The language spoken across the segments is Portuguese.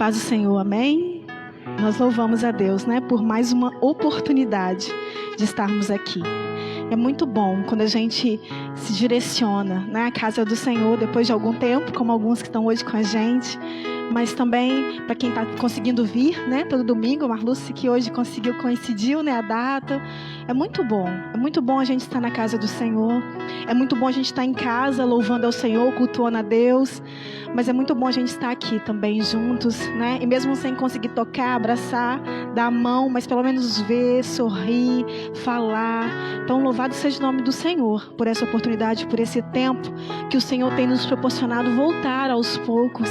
paz do Senhor, amém? Nós louvamos a Deus, por mais uma oportunidade de estarmos aqui. É muito bom quando a gente se direciona, à casa do Senhor depois de algum tempo, como alguns que estão hoje com a gente. Mas também para quem está conseguindo vir, todo domingo, a Marluce que hoje coincidiu, a data. É muito bom a gente estar na casa do Senhor. É muito bom a gente estar em casa louvando ao Senhor, cultuando a Deus. Mas é muito bom a gente estar aqui também juntos, E mesmo sem conseguir tocar, abraçar, dar a mão, mas pelo menos ver, sorrir, falar. Então louvado seja o nome do Senhor por essa oportunidade, por esse tempo que o Senhor tem nos proporcionado voltar aos poucos,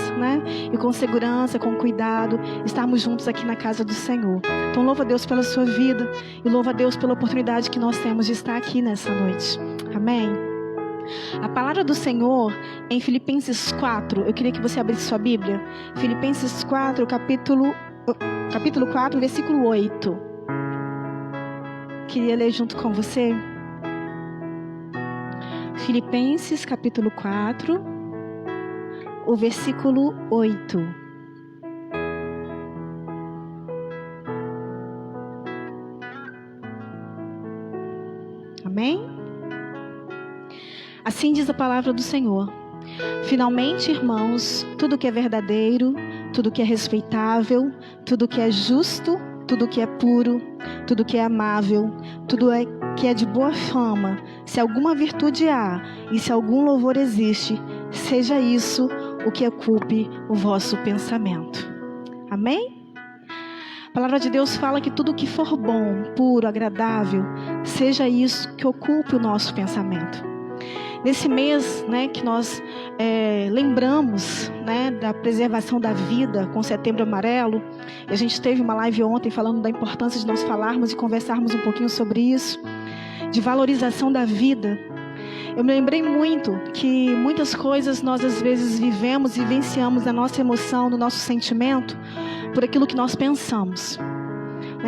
E com segurança, com cuidado, estarmos juntos aqui na casa do Senhor. Então louva a Deus pela sua vida e louva a Deus pela oportunidade que nós temos de estar aqui nessa noite. Amém? A palavra do Senhor em Filipenses 4, eu queria que você abrisse sua Bíblia. Filipenses 4, capítulo 4, versículo 8. Queria ler junto com você. Filipenses capítulo 4, o versículo 8. Amém? Assim diz a palavra do Senhor. Finalmente, irmãos, tudo que é verdadeiro, tudo que é respeitável, tudo que é justo, tudo que é puro, tudo que é amável, tudo que é de boa fama, se alguma virtude há e se algum louvor existe, seja isso o que ocupe o vosso pensamento. Amém? A palavra de Deus fala que tudo que for bom, puro, agradável, seja isso que ocupe o nosso pensamento. Nesse mês, que nós lembramos, da preservação da vida com Setembro Amarelo, a gente teve uma live ontem falando da importância de nós falarmos e conversarmos um pouquinho sobre isso, de valorização da vida. Eu me lembrei muito que muitas coisas nós às vezes vivemos e vivenciamos na nossa emoção, no nosso sentimento, por aquilo que nós pensamos.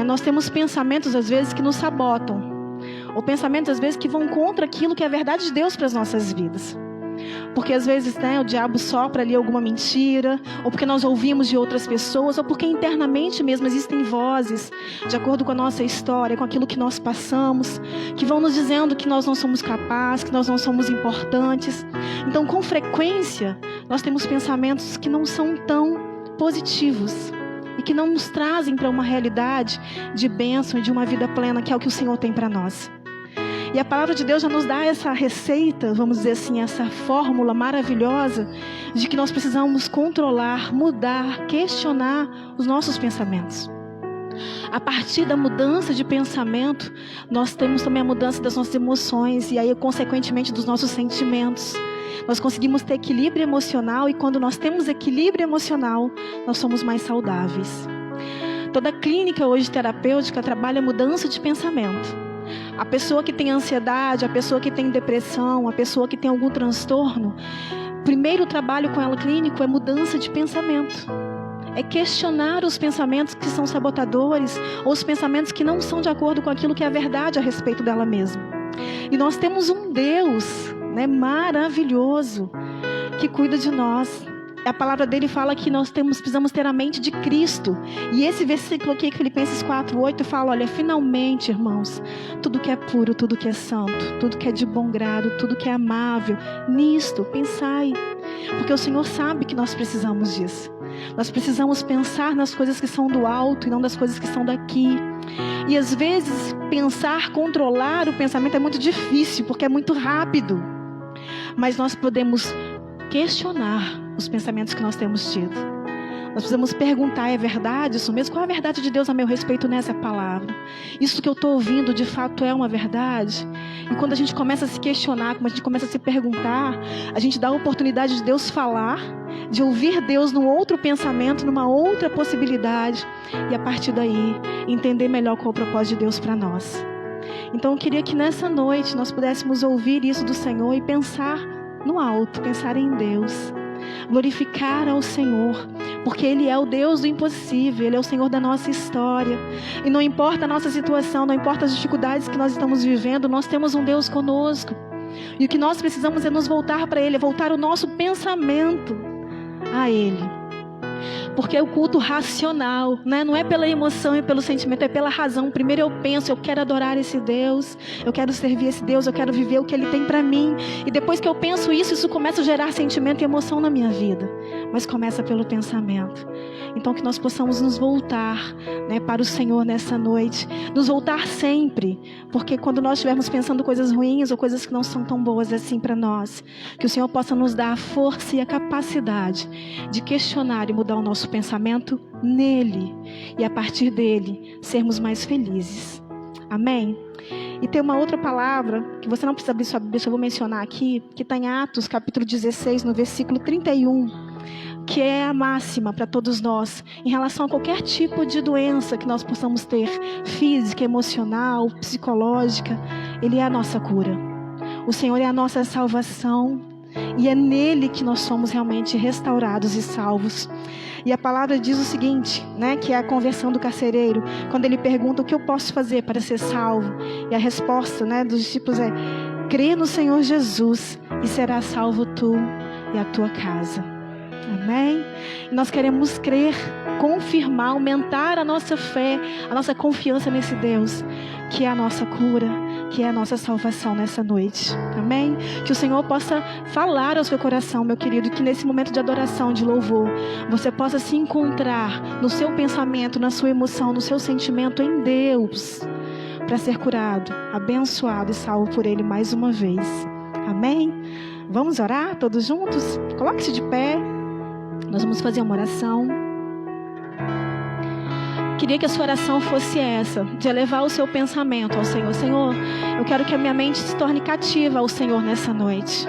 Nós temos pensamentos às vezes que nos sabotam, ou pensamentos às vezes que vão contra aquilo que é a verdade de Deus para as nossas vidas. Porque às vezes o diabo sopra ali alguma mentira, ou porque nós ouvimos de outras pessoas, ou porque internamente mesmo existem vozes, de acordo com a nossa história, com aquilo que nós passamos, que vão nos dizendo que nós não somos capazes, que nós não somos importantes. Então, com frequência, nós temos pensamentos que não são tão positivos e que não nos trazem para uma realidade de bênção e de uma vida plena, que é o que o Senhor tem para nós. E a palavra de Deus já nos dá essa receita, vamos dizer assim, essa fórmula maravilhosa de que nós precisamos controlar, mudar, questionar os nossos pensamentos. A partir da mudança de pensamento, nós temos também a mudança das nossas emoções e aí, consequentemente, dos nossos sentimentos. Nós conseguimos ter equilíbrio emocional e quando nós temos equilíbrio emocional, nós somos mais saudáveis. Toda clínica hoje terapêutica trabalha a mudança de pensamento. A pessoa que tem ansiedade, a pessoa que tem depressão, a pessoa que tem algum transtorno, o primeiro trabalho com ela clínico é mudança de pensamento. É questionar os pensamentos que são sabotadores ou os pensamentos que não são de acordo com aquilo que é a verdade a respeito dela mesma. E nós temos um Deus, maravilhoso, que cuida de nós. A palavra dele fala que nós precisamos ter a mente de Cristo. E esse versículo aqui, Filipenses 4:8, fala, olha, finalmente, irmãos, tudo que é puro, tudo que é santo, tudo que é de bom grado, tudo que é amável, nisto pensai. Porque o Senhor sabe que nós precisamos disso. Nós precisamos pensar nas coisas que são do alto e não das coisas que são daqui. E às vezes pensar, controlar o pensamento é muito difícil, porque é muito rápido. Mas nós podemos questionar os pensamentos que nós temos tido. Nós precisamos perguntar, é verdade isso mesmo? Qual é a verdade de Deus a meu respeito nessa palavra? Isso que eu estou ouvindo de fato é uma verdade? E quando a gente começa a se questionar, quando a gente começa a se perguntar, a gente dá a oportunidade de Deus falar, de ouvir Deus num outro pensamento, numa outra possibilidade, e a partir daí entender melhor qual é o propósito de Deus para nós. Então eu queria que nessa noite nós pudéssemos ouvir isso do Senhor e pensar no alto, pensar em Deus, glorificar ao Senhor, porque Ele é o Deus do impossível, Ele é o Senhor da nossa história, e não importa a nossa situação, não importa as dificuldades que nós estamos vivendo, nós temos um Deus conosco, e o que nós precisamos é nos voltar para Ele, é voltar o nosso pensamento a Ele. Porque é o culto racional, né? Não é pela emoção e pelo sentimento, é pela razão. Primeiro eu penso, eu quero adorar esse Deus, eu quero servir esse Deus, eu quero viver o que Ele tem para mim. E depois que eu penso isso começa a gerar sentimento e emoção na minha vida. Mas começa pelo pensamento. Então que nós possamos nos voltar, né, para o Senhor nessa noite. Nos voltar sempre. Porque quando nós estivermos pensando coisas ruins ou coisas que não são tão boas assim para nós, que o Senhor possa nos dar a força e a capacidade de questionar e mudar o nosso pensamento nele. E a partir dele, sermos mais felizes. Amém? E tem uma outra palavra, que você não precisa abrir sua Bíblia, eu vou mencionar aqui, que está em Atos, capítulo 16, no versículo 31, que é a máxima para todos nós, em relação a qualquer tipo de doença que nós possamos ter, física, emocional, psicológica. Ele é a nossa cura. O Senhor é a nossa salvação, e é nele que nós somos realmente restaurados e salvos. E a palavra diz o seguinte, né, que é a conversão do carcereiro, quando ele pergunta o que eu posso fazer para ser salvo. E a resposta, né, dos discípulos é: crê no Senhor Jesus e serás salvo tu e a tua casa. Amém? E nós queremos crer, confirmar, aumentar a nossa fé, a nossa confiança nesse Deus, que é a nossa cura, que é a nossa salvação nessa noite. Amém? Que o Senhor possa falar ao seu coração, meu querido, que nesse momento de adoração, de louvor, você possa se encontrar no seu pensamento, na sua emoção, no seu sentimento em Deus, para ser curado, abençoado e salvo por Ele mais uma vez. Amém? Vamos orar todos juntos? Coloque-se de pé. Nós vamos fazer uma oração. Queria que a sua oração fosse essa, de elevar o seu pensamento ao Senhor. Senhor, eu quero que a minha mente se torne cativa ao Senhor nessa noite.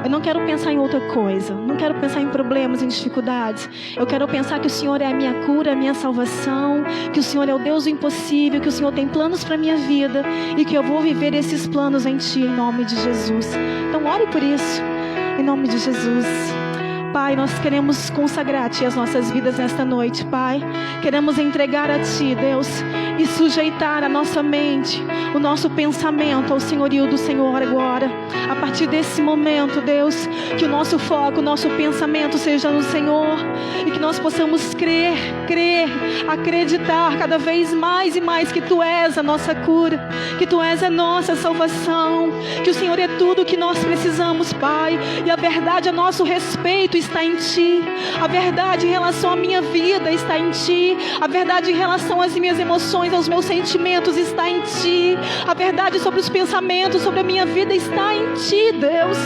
Eu não quero pensar em outra coisa, não quero pensar em problemas, em dificuldades. Eu quero pensar que o Senhor é a minha cura, a minha salvação, que o Senhor é o Deus do impossível, que o Senhor tem planos para a minha vida e que eu vou viver esses planos em Ti, em nome de Jesus. Então ore por isso, em nome de Jesus. Pai, nós queremos consagrar a Ti as nossas vidas nesta noite, Pai. Queremos entregar a Ti, Deus, e sujeitar a nossa mente, o nosso pensamento ao senhorio do Senhor agora. A partir desse momento, Deus, que o nosso foco, o nosso pensamento seja no Senhor e que nós possamos crer, acreditar cada vez mais e mais que Tu és a nossa cura, que Tu és a nossa salvação, que o Senhor é tudo o que nós precisamos, Pai, e a verdade a nosso respeito está em Ti, a verdade em relação à minha vida está em Ti, a verdade em relação às minhas emoções, aos meus sentimentos está em Ti, a verdade sobre os pensamentos, sobre a minha vida está em Ti, Deus,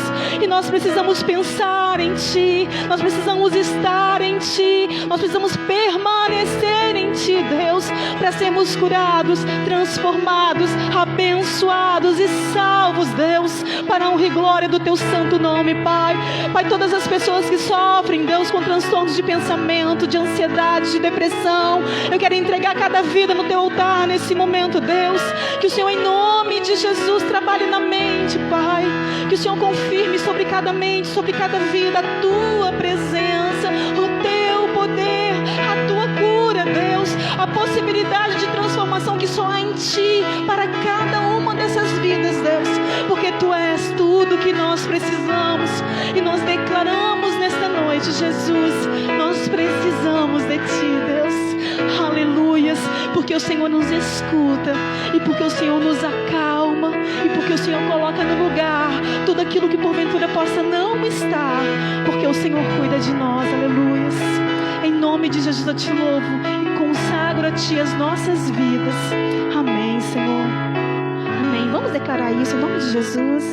e nós precisamos pensar em Ti, nós precisamos estar em Ti, nós precisamos permanecer em Ti, Deus, para sermos curados, transformados, abençoados e salvos, Deus, para a honra e glória do Teu santo nome, Pai. Pai, todas as pessoas que sofrem, Deus, com transtornos de pensamento, de ansiedade, de depressão, eu quero entregar cada vida no Teu altar nesse momento, Deus, que o Senhor, em nome de Jesus, trabalhe na mente, Pai, que o Senhor confirme sobre cada mente, sobre cada vida, a Tua presença, o Teu poder, a Tua cura, Deus, a possibilidade de transformação que só há em Ti, para cada uma dessas vidas, Deus, porque Tu és tudo que nós precisamos, e nós declaramos nesta noite, Jesus, nós precisamos de Ti, Deus, aleluias, porque o Senhor nos escuta, e porque o Senhor nos acalma, e porque o Senhor coloca no lugar tudo aquilo que porventura possa não estar, porque o Senhor cuida de nós, aleluias. Em nome de Jesus eu Te louvo e consagro a Ti as nossas vidas. Amém, Senhor. Amém. Vamos declarar isso em nome de Jesus.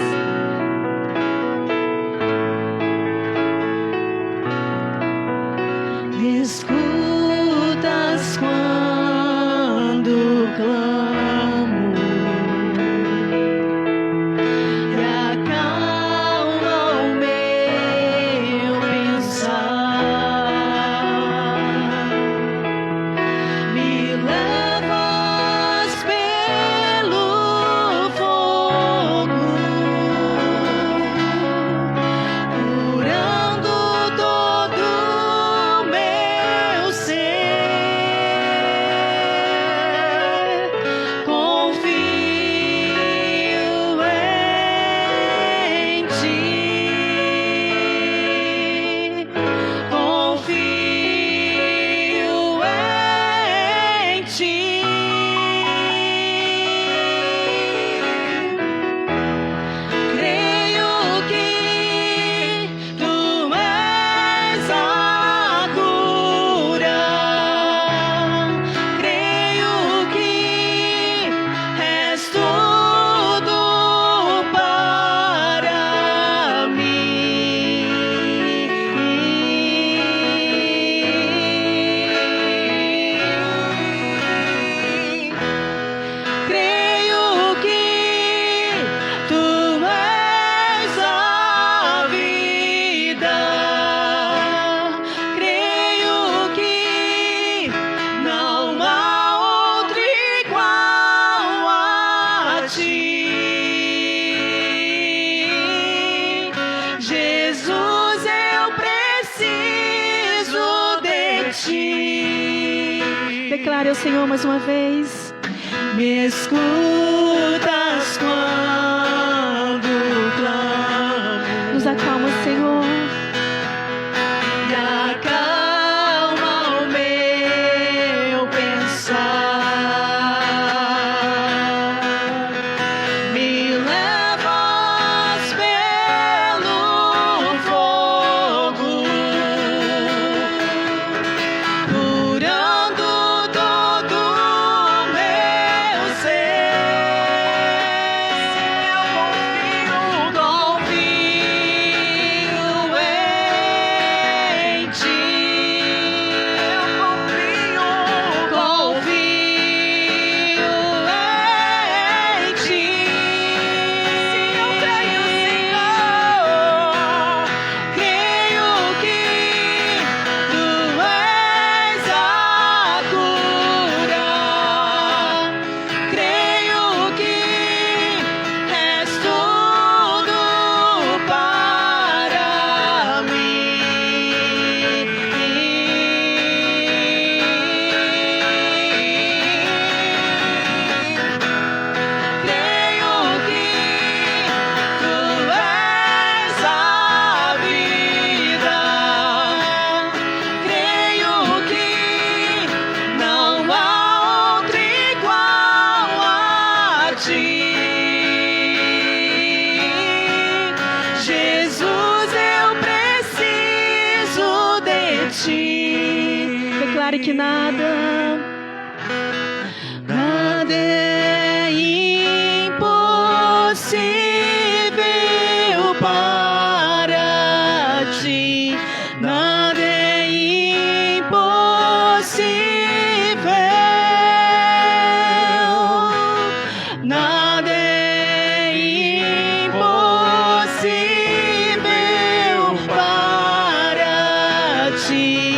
Escutas quando clamo e acalma o meu pensar, me levas pelo fogo, curando todo meu ti. Declare ao Senhor mais uma vez. Me escutas quando clamo. Nos acalma, Senhor. E acalma o meu pensar. Me levas pelo fogo, curando todo o meu ser. Eu confio em ti. Eu confio em ti. Eu creio, Senhor, creio que tu és a cura. Creio que és tudo para mim. Creio que tu és a vida. Creio que não há outro igual a ti. Jesus, eu preciso de ti. Declare que nada é impossível para ti. Nada é impossível. Nada é impossível para ti.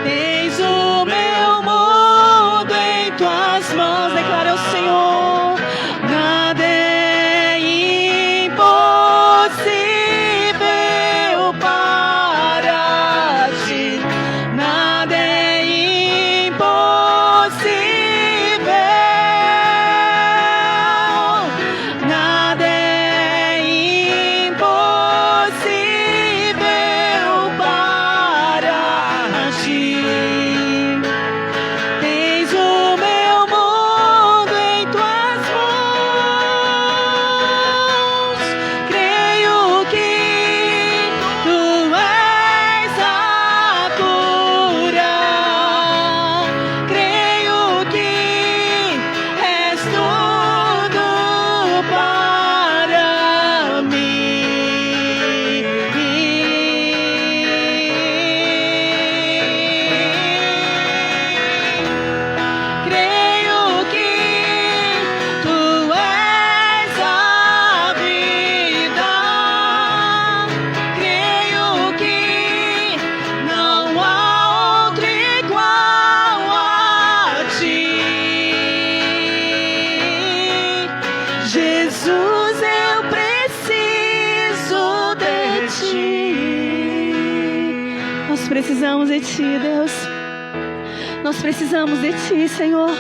Tens o meu mundo em tuas mãos. Declara ao Senhor. Nada é impossível para ti. Nada é impossível. Nada é impossível para ti. Tens o meu mundo em tuas mãos. Creio que tu és a cura. Creio que és tudo para mim. Creio que tu és a vida. Creio que não há outro igual a ti. Jesus, eu preciso de ti. nós precisamos de ti, Deus. Nós precisamos de ti, Senhor.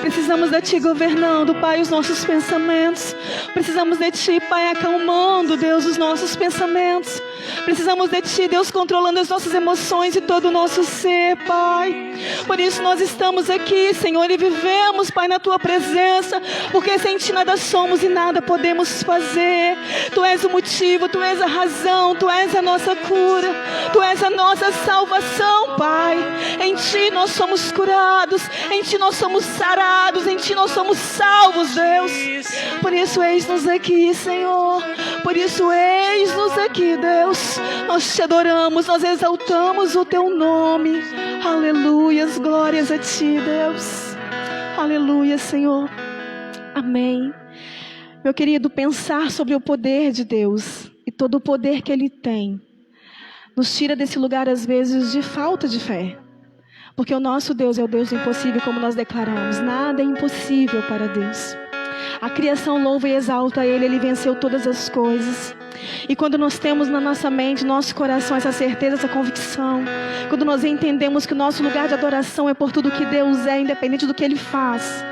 Precisamos de ti governando, Pai, os nossos pensamentos. Precisamos de ti, Pai, acalmando, Deus, os nossos pensamentos. Precisamos de ti, Deus, controlando as nossas emoções e todo o nosso ser, Pai. Por isso nós estamos aqui, Senhor, e vivemos, Pai, na tua presença, porque sem ti nada somos e nada podemos fazer. Tu és o motivo, tu és a razão, tu és a nossa cura, tu és a nossa salvação, Pai. Em ti nós somos curados, em ti nós somos sarados, em ti nós somos salvos, Deus. Por isso eis-nos aqui, Senhor. Por isso eis-nos aqui, Deus. Nós te adoramos, nós exaltamos o teu nome. Aleluias, glórias a ti, Deus. Aleluia, Senhor. Amém. Meu querido, pensar sobre o poder de Deus e todo o poder que Ele tem nos tira desse lugar, às vezes, de falta de fé. Porque o nosso Deus é o Deus do impossível, como nós declaramos. Nada é impossível para Deus. A criação louva e exalta Ele, Ele venceu todas as coisas. E quando nós temos na nossa mente, no nosso coração, essa certeza, essa convicção, quando nós entendemos que o nosso lugar de adoração é por tudo que Deus é, independente do que Ele faz,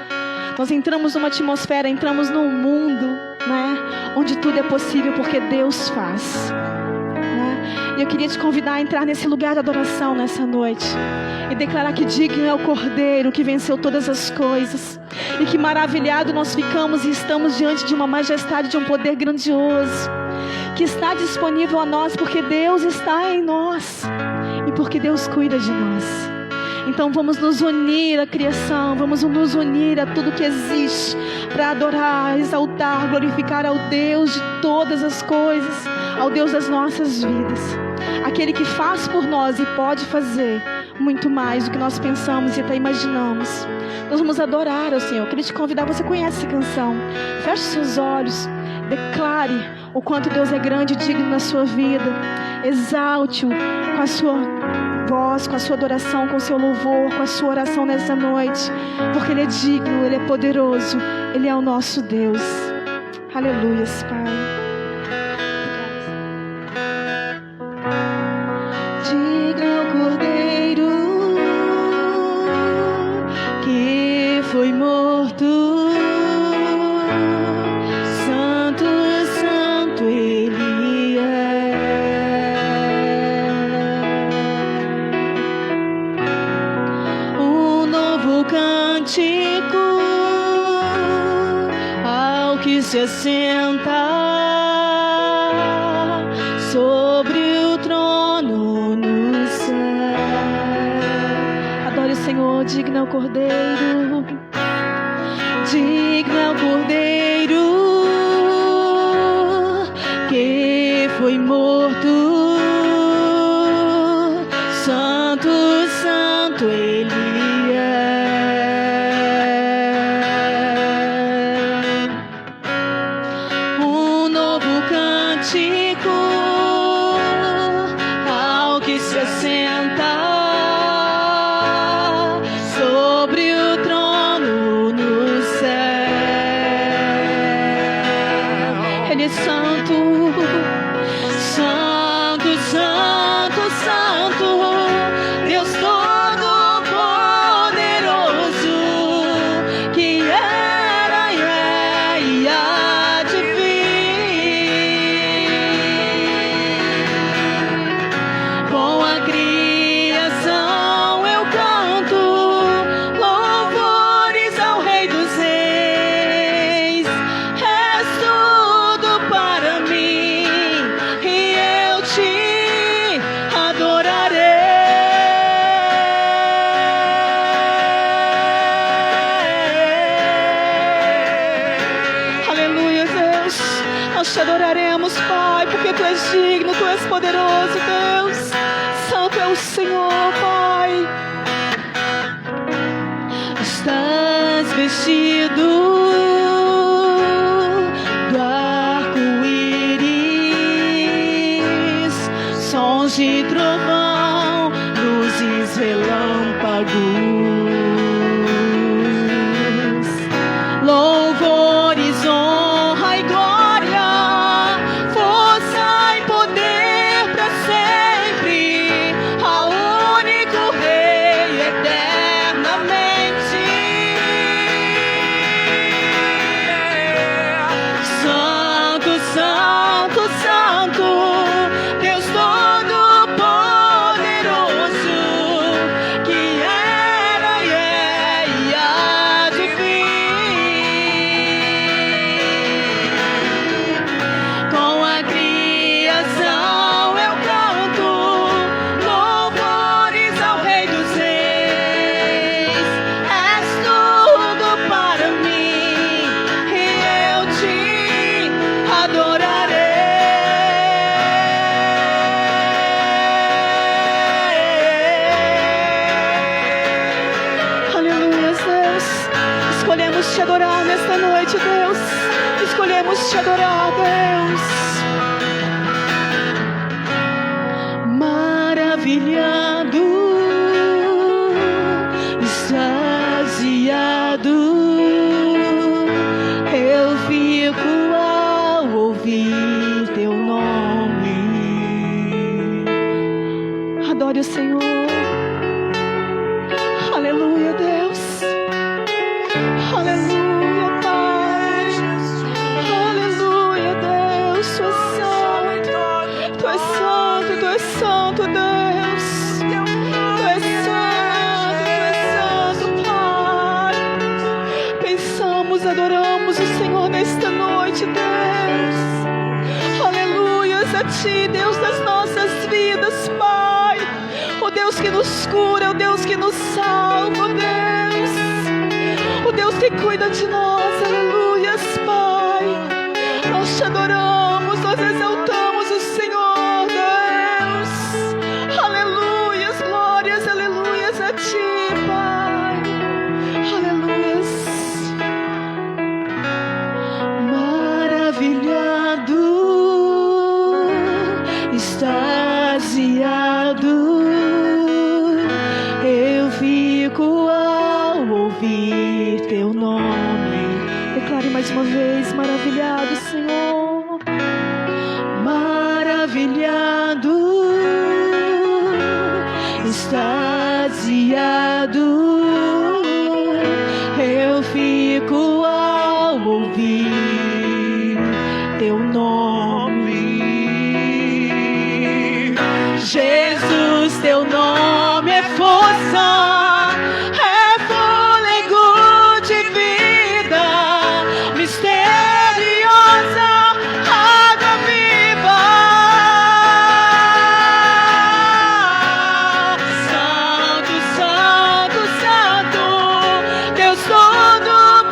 nós entramos numa atmosfera, entramos num mundo, né, onde tudo é possível porque Deus faz, né? E eu queria te convidar a entrar nesse lugar de adoração nessa noite e declarar que digno é o Cordeiro que venceu todas as coisas, e que maravilhado nós ficamos e estamos diante de uma majestade, de um poder grandioso que está disponível a nós, porque Deus está em nós e porque Deus cuida de nós. Então vamos nos unir à criação, vamos nos unir a tudo que existe para adorar, exaltar, glorificar ao Deus de todas as coisas, ao Deus das nossas vidas, aquele que faz por nós e pode fazer muito mais do que nós pensamos e até imaginamos. Nós vamos adorar ao Senhor. Eu queria te convidar, você conhece essa canção, feche seus olhos, declare o quanto Deus é grande e digno na sua vida, exalte-o com a sua voz, com a sua adoração, com o seu louvor, com a sua oração nessa noite, porque Ele é digno, Ele é poderoso, Ele é o nosso Deus. Aleluias, Pai. Digno é o Cordeiro que foi morto. Ao que se assenta sobre o trono no céu. Adore o Senhor, digno é o Cordeiro, digno é o Cordeiro que foi morto. Santo, santo Ele é. Ao que se assenta sobre o trono no céu. Ele é santo, santo, santo, santo, Deus Todo-Poderoso, que era e é e há de vir. Com a criação eu canto louvores ao Rei dos Reis. És tudo para mim e eu te adorarei. Aleluia, Deus, nós te adoraremos, Pai, porque Tu és digno, Tu és poderoso, Deus. Santo é o Senhor, Pai. Estás vestido do arco-íris, sons de trovão, luzes, relâmpagos, louvores, honra e glória, força e poder para sempre, ao único Rei eternamente. Santo, santo, santo, Deus Todo-Poderoso, que era e é e há de vir. Com a criação eu canto louvores ao Rei dos Reis. És tudo para mim e eu te adorarei. Aleluia, Deus. Escolhemos te adorar nesta noite, Deus. Escolhemos te adorar, Deus. Maravilhado, extasiado, eu Adore o Senhor. Aleluia, Deus. Aleluia, Pai. Aleluia, Deus. Tu és santo. Tu és santo, Tu és santo, Deus. Tu és santo, Pai. Pensamos, adoramos o Senhor nesta noite, Deus. Aleluias a Ti, Deus das nossas vidas, Pai. O Deus que nos cura, o Deus que nos salva, Deus. O Deus que cuida de nós, aleluias, Pai. Nós Te adoramos, nós exaltamos o Senhor, Deus. Aleluias, glórias, aleluias a Ti, Pai. Aleluias. Maravilhado, extasiado, eu fico ao ouvir Teu nome. Declare mais uma vez: maravilhado, Senhor. Maravilhado, extasiado, eu fico ao ouvir Teu nome. Jesus, Teu nome é força, é fôlego de vida, misteriosa, água viva. Santo, Santo, Santo, Deus Todo-Poderoso,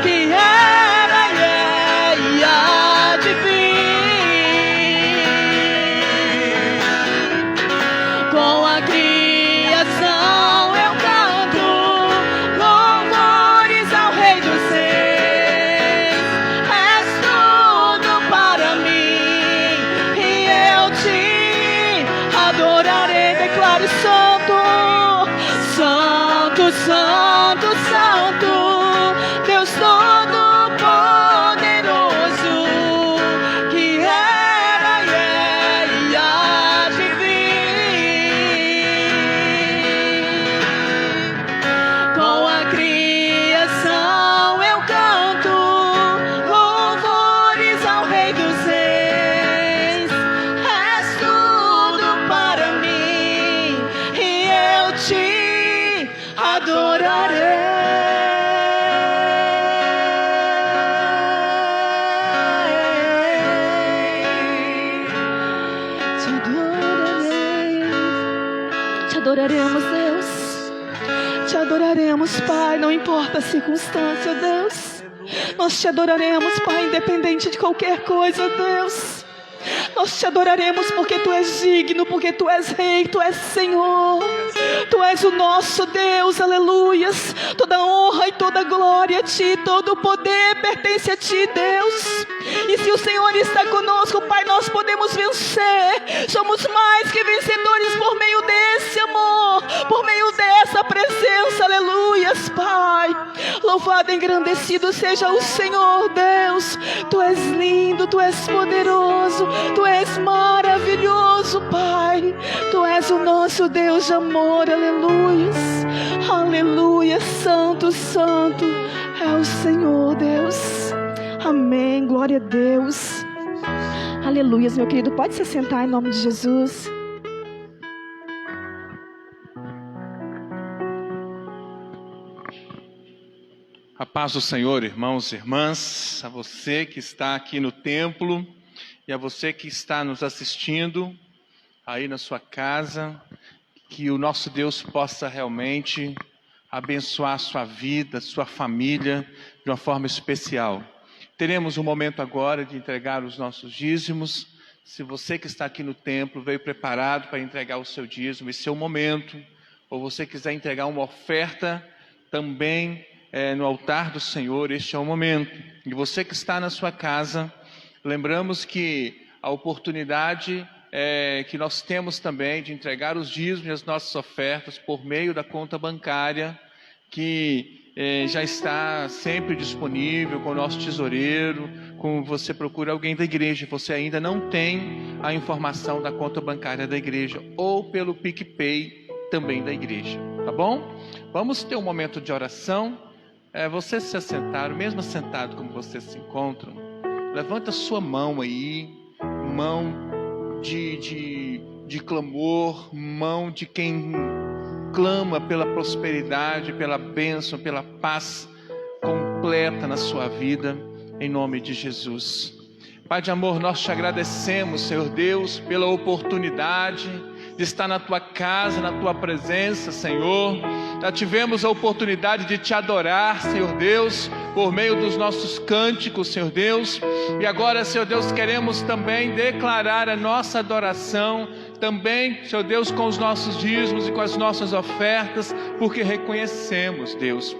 que era e é e há de vir. Com a criação eu canto louvores ao Rei dos Reis. És tudo para mim e eu Te adorarei. Declare: Santo, Santo, Santo, Santo, Deus Todo-Poderoso, que era e é e há de vir. Com a criação eu canto louvores ao Rei dos Reis. És tudo para mim e eu Te adorarei. Te adorarei. Te adoraremos, Deus. Te adoraremos, Pai, não importa a circunstância, Deus. Nós Te adoraremos, Pai, independente de qualquer coisa, Deus. Nós Te adoraremos porque Tu és digno, porque Tu és Rei, Tu és Senhor. Tu és o nosso Deus, aleluias. Toda honra e toda glória a Ti, todo o poder pertence a Ti, Deus. E se o Senhor está conosco, Pai, nós podemos vencer. Somos mais que vencedores por meio desse amor, por meio dessa presença, aleluias, Pai. Louvado e engrandecido seja o Senhor, Deus. Tu és lindo, Tu és poderoso, Tu és maravilhoso, Pai. Tu és o nosso Deus de amor, aleluias. Aleluia, santo, santo é o Senhor, Deus. Amém, glória a Deus. Aleluias, meu querido, pode se sentar em nome de Jesus. A paz do Senhor, irmãos e irmãs, a você que está aqui no templo e a você que está nos assistindo aí na sua casa, que o nosso Deus possa realmente abençoar a sua vida, a sua família de uma forma especial. Teremos um momento agora de entregar os nossos dízimos. Se você que está aqui no templo veio preparado para entregar o seu dízimo, esse é o momento. Ou você quiser entregar uma oferta também no altar do Senhor, este é o momento. E você que está na sua casa, lembramos que a oportunidade que nós temos também de entregar os dízimos e as nossas ofertas por meio da conta bancária, que já está sempre disponível com o nosso tesoureiro, como você procura alguém da igreja, você ainda não tem a informação da conta bancária da igreja, ou pelo PicPay também da igreja, tá bom? Vamos ter um momento de oração. Vocês se assentaram, mesmo assentado como vocês se encontram, levanta sua mão aí, mão de clamor, mão de quem clama pela prosperidade, pela bênção, pela paz completa na sua vida, em nome de Jesus. Pai de amor, nós te agradecemos, Senhor Deus, pela oportunidade de estar na tua casa, na tua presença, Senhor. Já tivemos a oportunidade de te adorar, Senhor Deus, por meio dos nossos cânticos, Senhor Deus. E agora, Senhor Deus, queremos também declarar a nossa adoração, também, Senhor Deus, com os nossos dízimos e com as nossas ofertas, porque reconhecemos, Deus,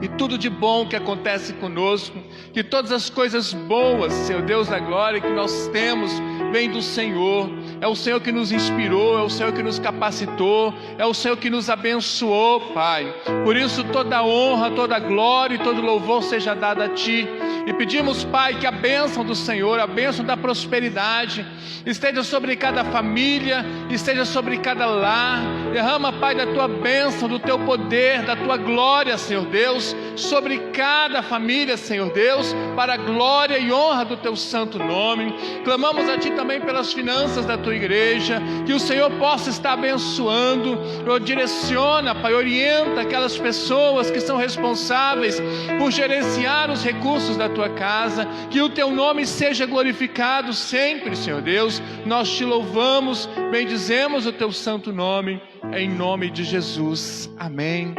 e tudo de bom que acontece conosco, que todas as coisas boas, Senhor Deus da glória, que nós temos, vem do Senhor. É o Senhor que nos inspirou, é o Senhor que nos capacitou, é o Senhor que nos abençoou, Pai. Por isso toda honra, toda glória e todo louvor seja dado a Ti. E pedimos, Pai, que a bênção do Senhor, a bênção da prosperidade, esteja sobre cada família, esteja sobre cada lar. Derrama, Pai, da Tua bênção, do Teu poder, da Tua glória, Senhor Deus, sobre cada família, Senhor Deus, para a glória e honra do Teu santo nome. Clamamos a Ti também pelas finanças da Tua igreja, que o Senhor possa estar abençoando. Direciona, Pai, orienta aquelas pessoas que são responsáveis por gerenciar os recursos da Tua casa, que o Teu nome seja glorificado sempre, Senhor Deus. Nós Te louvamos, bendizemos o Teu santo nome, em nome de Jesus. Amém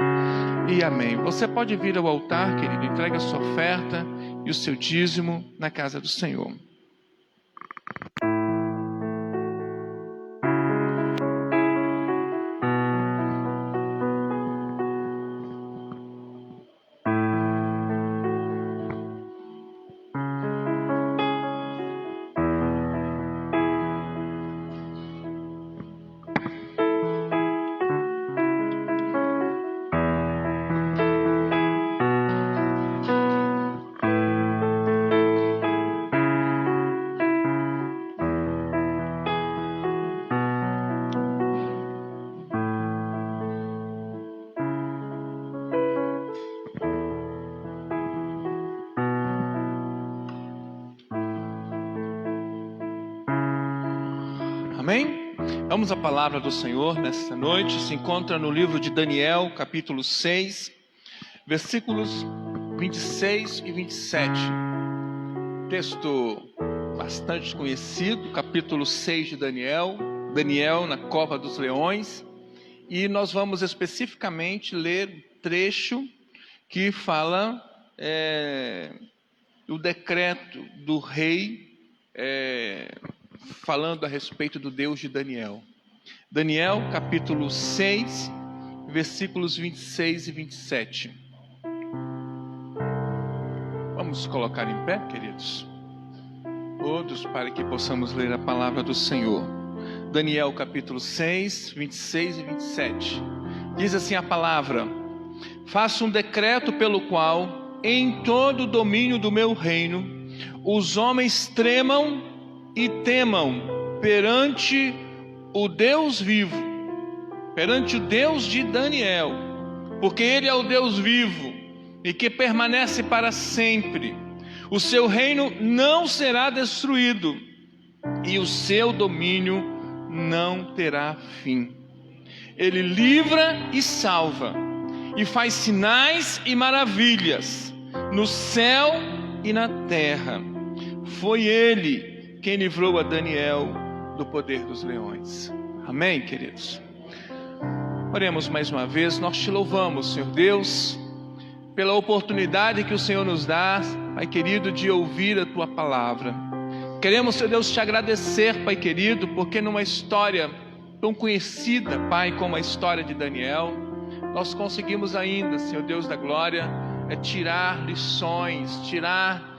e amém. Você pode vir ao altar, querido, entregue a sua oferta e o seu dízimo na casa do Senhor. Amém? Vamos à palavra do Senhor nesta noite. Se encontra no livro de Daniel, capítulo 6, versículos 26 e 27. Texto bastante conhecido, capítulo 6 de Daniel, Daniel na cova dos leões. E nós vamos especificamente ler um trecho que fala do decreto do rei, falando a respeito do Deus de Daniel. Daniel, capítulo 6, versículos 26 e 27. Vamos colocar em pé, queridos? Todos, para que possamos ler a palavra do Senhor. Daniel, capítulo 6, 26 e 27. Diz assim a palavra: faço um decreto pelo qual, em todo o domínio do meu reino, os homens tremam e temam perante o Deus vivo, perante o Deus de Daniel, porque Ele é o Deus vivo e que permanece para sempre. O seu reino não será destruído e o seu domínio não terá fim. Ele livra e salva e faz sinais e maravilhas no céu e na terra. Foi Ele quem livrou a Daniel do poder dos leões. Amém, queridos? Oremos mais uma vez. Nós Te louvamos, Senhor Deus, pela oportunidade que o Senhor nos dá, Pai querido, de ouvir a Tua palavra. Queremos, Senhor Deus, Te agradecer, Pai querido, porque numa história tão conhecida, Pai, como a história de Daniel, nós conseguimos ainda, Senhor Deus da glória, tirar lições, tirar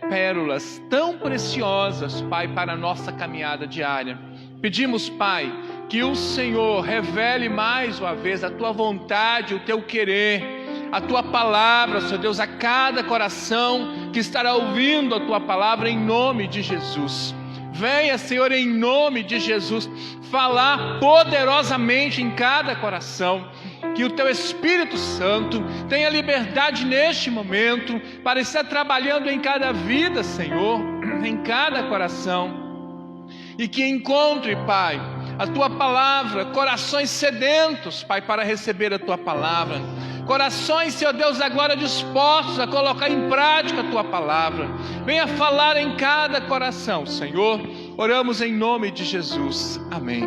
pérolas tão preciosas, Pai, para a nossa caminhada diária. Pedimos, Pai, que o Senhor revele mais uma vez a Tua vontade, o Teu querer, a Tua palavra, Senhor Deus, a cada coração que estará ouvindo a Tua palavra em nome de Jesus. Venha, Senhor, em nome de Jesus, falar poderosamente em cada coração. Que o Teu Espírito Santo tenha liberdade neste momento para estar trabalhando em cada vida, Senhor, em cada coração. E que encontre, Pai, a Tua palavra, corações sedentos, Pai, para receber a Tua palavra. Corações, Senhor Deus da glória, dispostos a colocar em prática a Tua palavra. Venha falar em cada coração, Senhor. Oramos em nome de Jesus. Amém.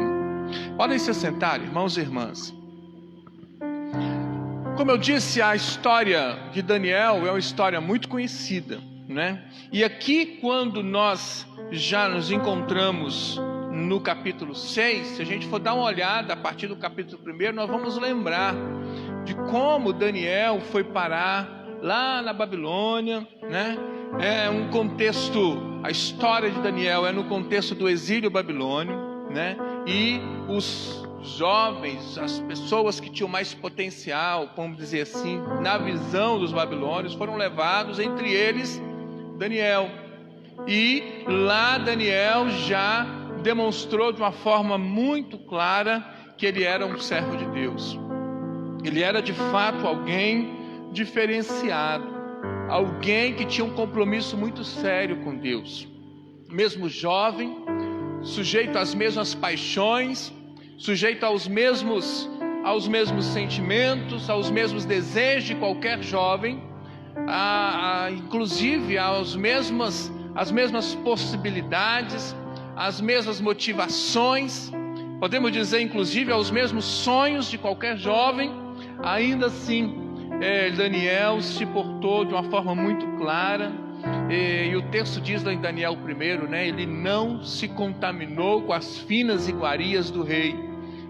Podem se sentar, irmãos e irmãs. Como eu disse, a história de Daniel é uma história muito conhecida, né? E aqui, quando nós já nos encontramos no capítulo 6, se a gente for dar uma olhada a partir do capítulo 1, nós vamos lembrar de como Daniel foi parar lá na Babilônia, né? É um contexto, a história de Daniel é no contexto do exílio babilônio, né? E os jovens, as pessoas que tinham mais potencial, vamos dizer assim, na visão dos babilônios, foram levados, entre eles Daniel. E lá Daniel já demonstrou de uma forma muito clara que ele era um servo de Deus. Ele era de fato alguém diferenciado, alguém que tinha um compromisso muito sério com Deus. Mesmo jovem, sujeito às mesmas paixões, sujeito aos mesmos sentimentos, aos mesmos desejos de qualquer jovem, inclusive às mesmas possibilidades, às mesmas motivações, podemos dizer inclusive aos mesmos sonhos de qualquer jovem. Ainda assim, Daniel se portou de uma forma muito clara, e o texto diz lá em Daniel 1, né, ele não se contaminou com as finas iguarias do rei.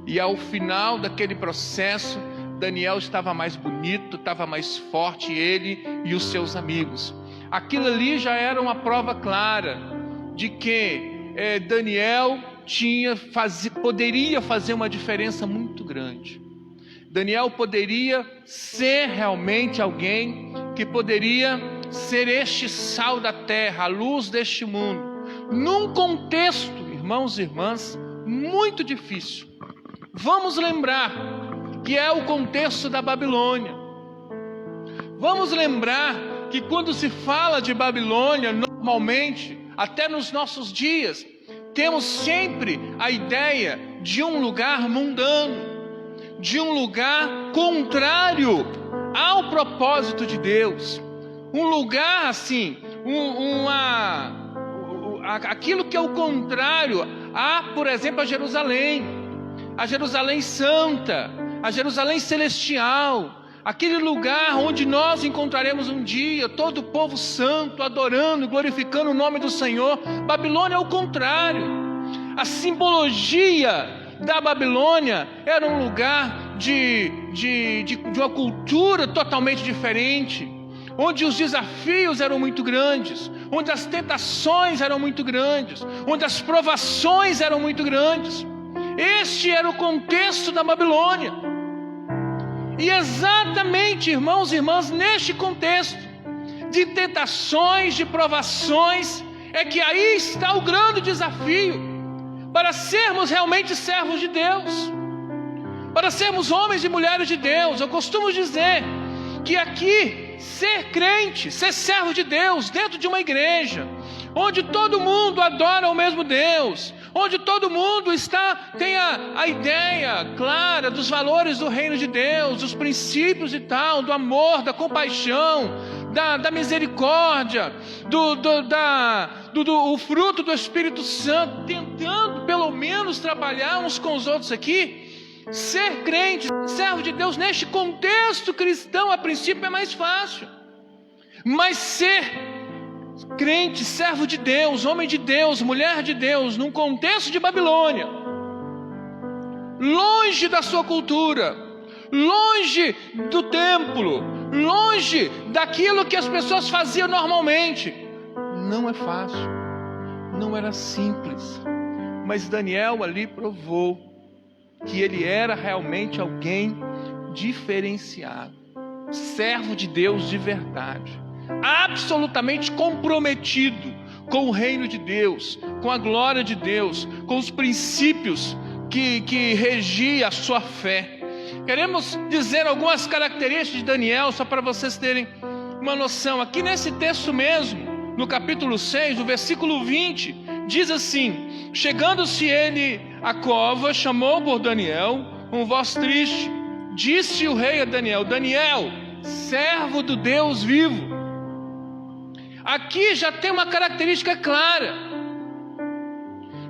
E ao final daquele processo, Daniel estava mais bonito, estava mais forte, ele e os seus amigos. Aquilo ali já era uma prova clara de que Daniel poderia fazer uma diferença muito grande. Daniel poderia ser realmente alguém que poderia ser este sal da terra, a luz deste mundo, num contexto, irmãos e irmãs, muito difícil. Vamos lembrar que é o contexto da Babilônia. Vamos lembrar que quando se fala de Babilônia, normalmente, até nos nossos dias, temos sempre a ideia de um lugar mundano, de um lugar contrário ao propósito de Deus, um lugar assim, aquilo que é o contrário por exemplo, a Jerusalém Santa, a Jerusalém Celestial, aquele lugar onde nós encontraremos um dia todo o povo santo adorando, glorificando o nome do Senhor. Babilônia é o contrário. A simbologia da Babilônia era um lugar de uma cultura totalmente diferente, onde os desafios eram muito grandes, onde as tentações eram muito grandes, onde as provações eram muito grandes. Este era o contexto da Babilônia. E exatamente, irmãos e irmãs, neste contexto de tentações, de provações, é que aí está o grande desafio para sermos realmente servos de Deus, para sermos homens e mulheres de Deus. Eu costumo dizer que aqui, ser crente, ser servo de Deus dentro de uma igreja, onde todo mundo adora o mesmo Deus, onde todo mundo tem a ideia clara dos valores do reino de Deus, dos princípios e tal, do amor, da compaixão, da misericórdia, o fruto do Espírito Santo, tentando pelo menos trabalhar uns com os outros aqui. Ser crente, servo de Deus neste contexto cristão, a princípio é mais fácil, mas ser crente, servo de Deus, homem de Deus, mulher de Deus, num contexto de Babilônia, longe da sua cultura, longe do templo, longe daquilo que as pessoas faziam normalmente, não é fácil, não era simples. Mas Daniel ali provou que ele era realmente alguém diferenciado, servo de Deus de verdade, absolutamente comprometido com o reino de Deus, com a glória de Deus, com os princípios que regiam a sua fé. Queremos dizer algumas características de Daniel, só para vocês terem uma noção. Aqui nesse texto mesmo, no capítulo 6, no versículo 20, diz assim: chegando-se ele à cova, chamou por Daniel, com voz triste, disse o rei a Daniel: Daniel, servo do Deus vivo. Aqui já tem uma característica clara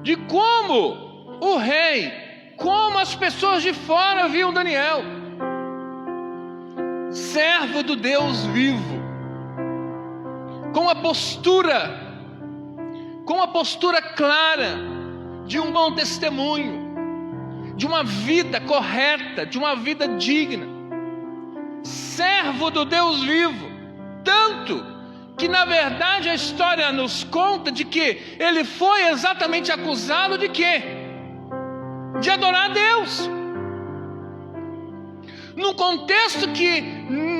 de como o rei, como as pessoas de fora viam Daniel. Servo do Deus vivo, com a postura clara de um bom testemunho, de uma vida correta, de uma vida digna. Servo do Deus vivo, tanto que na verdade a história nos conta de que ele foi exatamente acusado de quê? De adorar a Deus. Num contexto que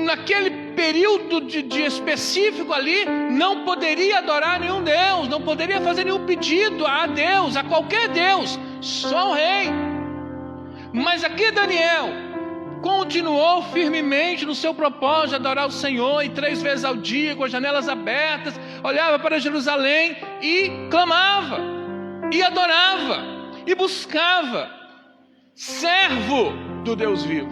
naquele período de específico ali, não poderia adorar nenhum Deus, não poderia fazer nenhum pedido a Deus, a qualquer Deus, só o rei. Mas aqui Daniel continuou firmemente no seu propósito de adorar o Senhor, e 3 vezes ao dia, com as janelas abertas, olhava para Jerusalém e clamava, e adorava, e buscava. Servo do Deus vivo,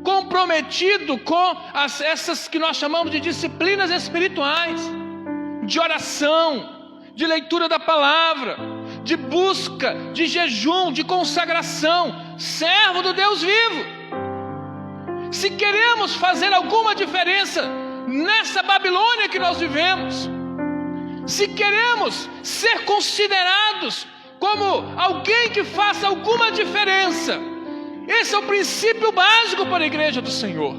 comprometido com essas que nós chamamos de disciplinas espirituais, de oração, de leitura da palavra, de busca, de jejum, de consagração. Servo do Deus vivo. Se queremos fazer alguma diferença nessa Babilônia que nós vivemos, se queremos ser considerados como alguém que faça alguma diferença, esse é o princípio básico para a igreja do Senhor.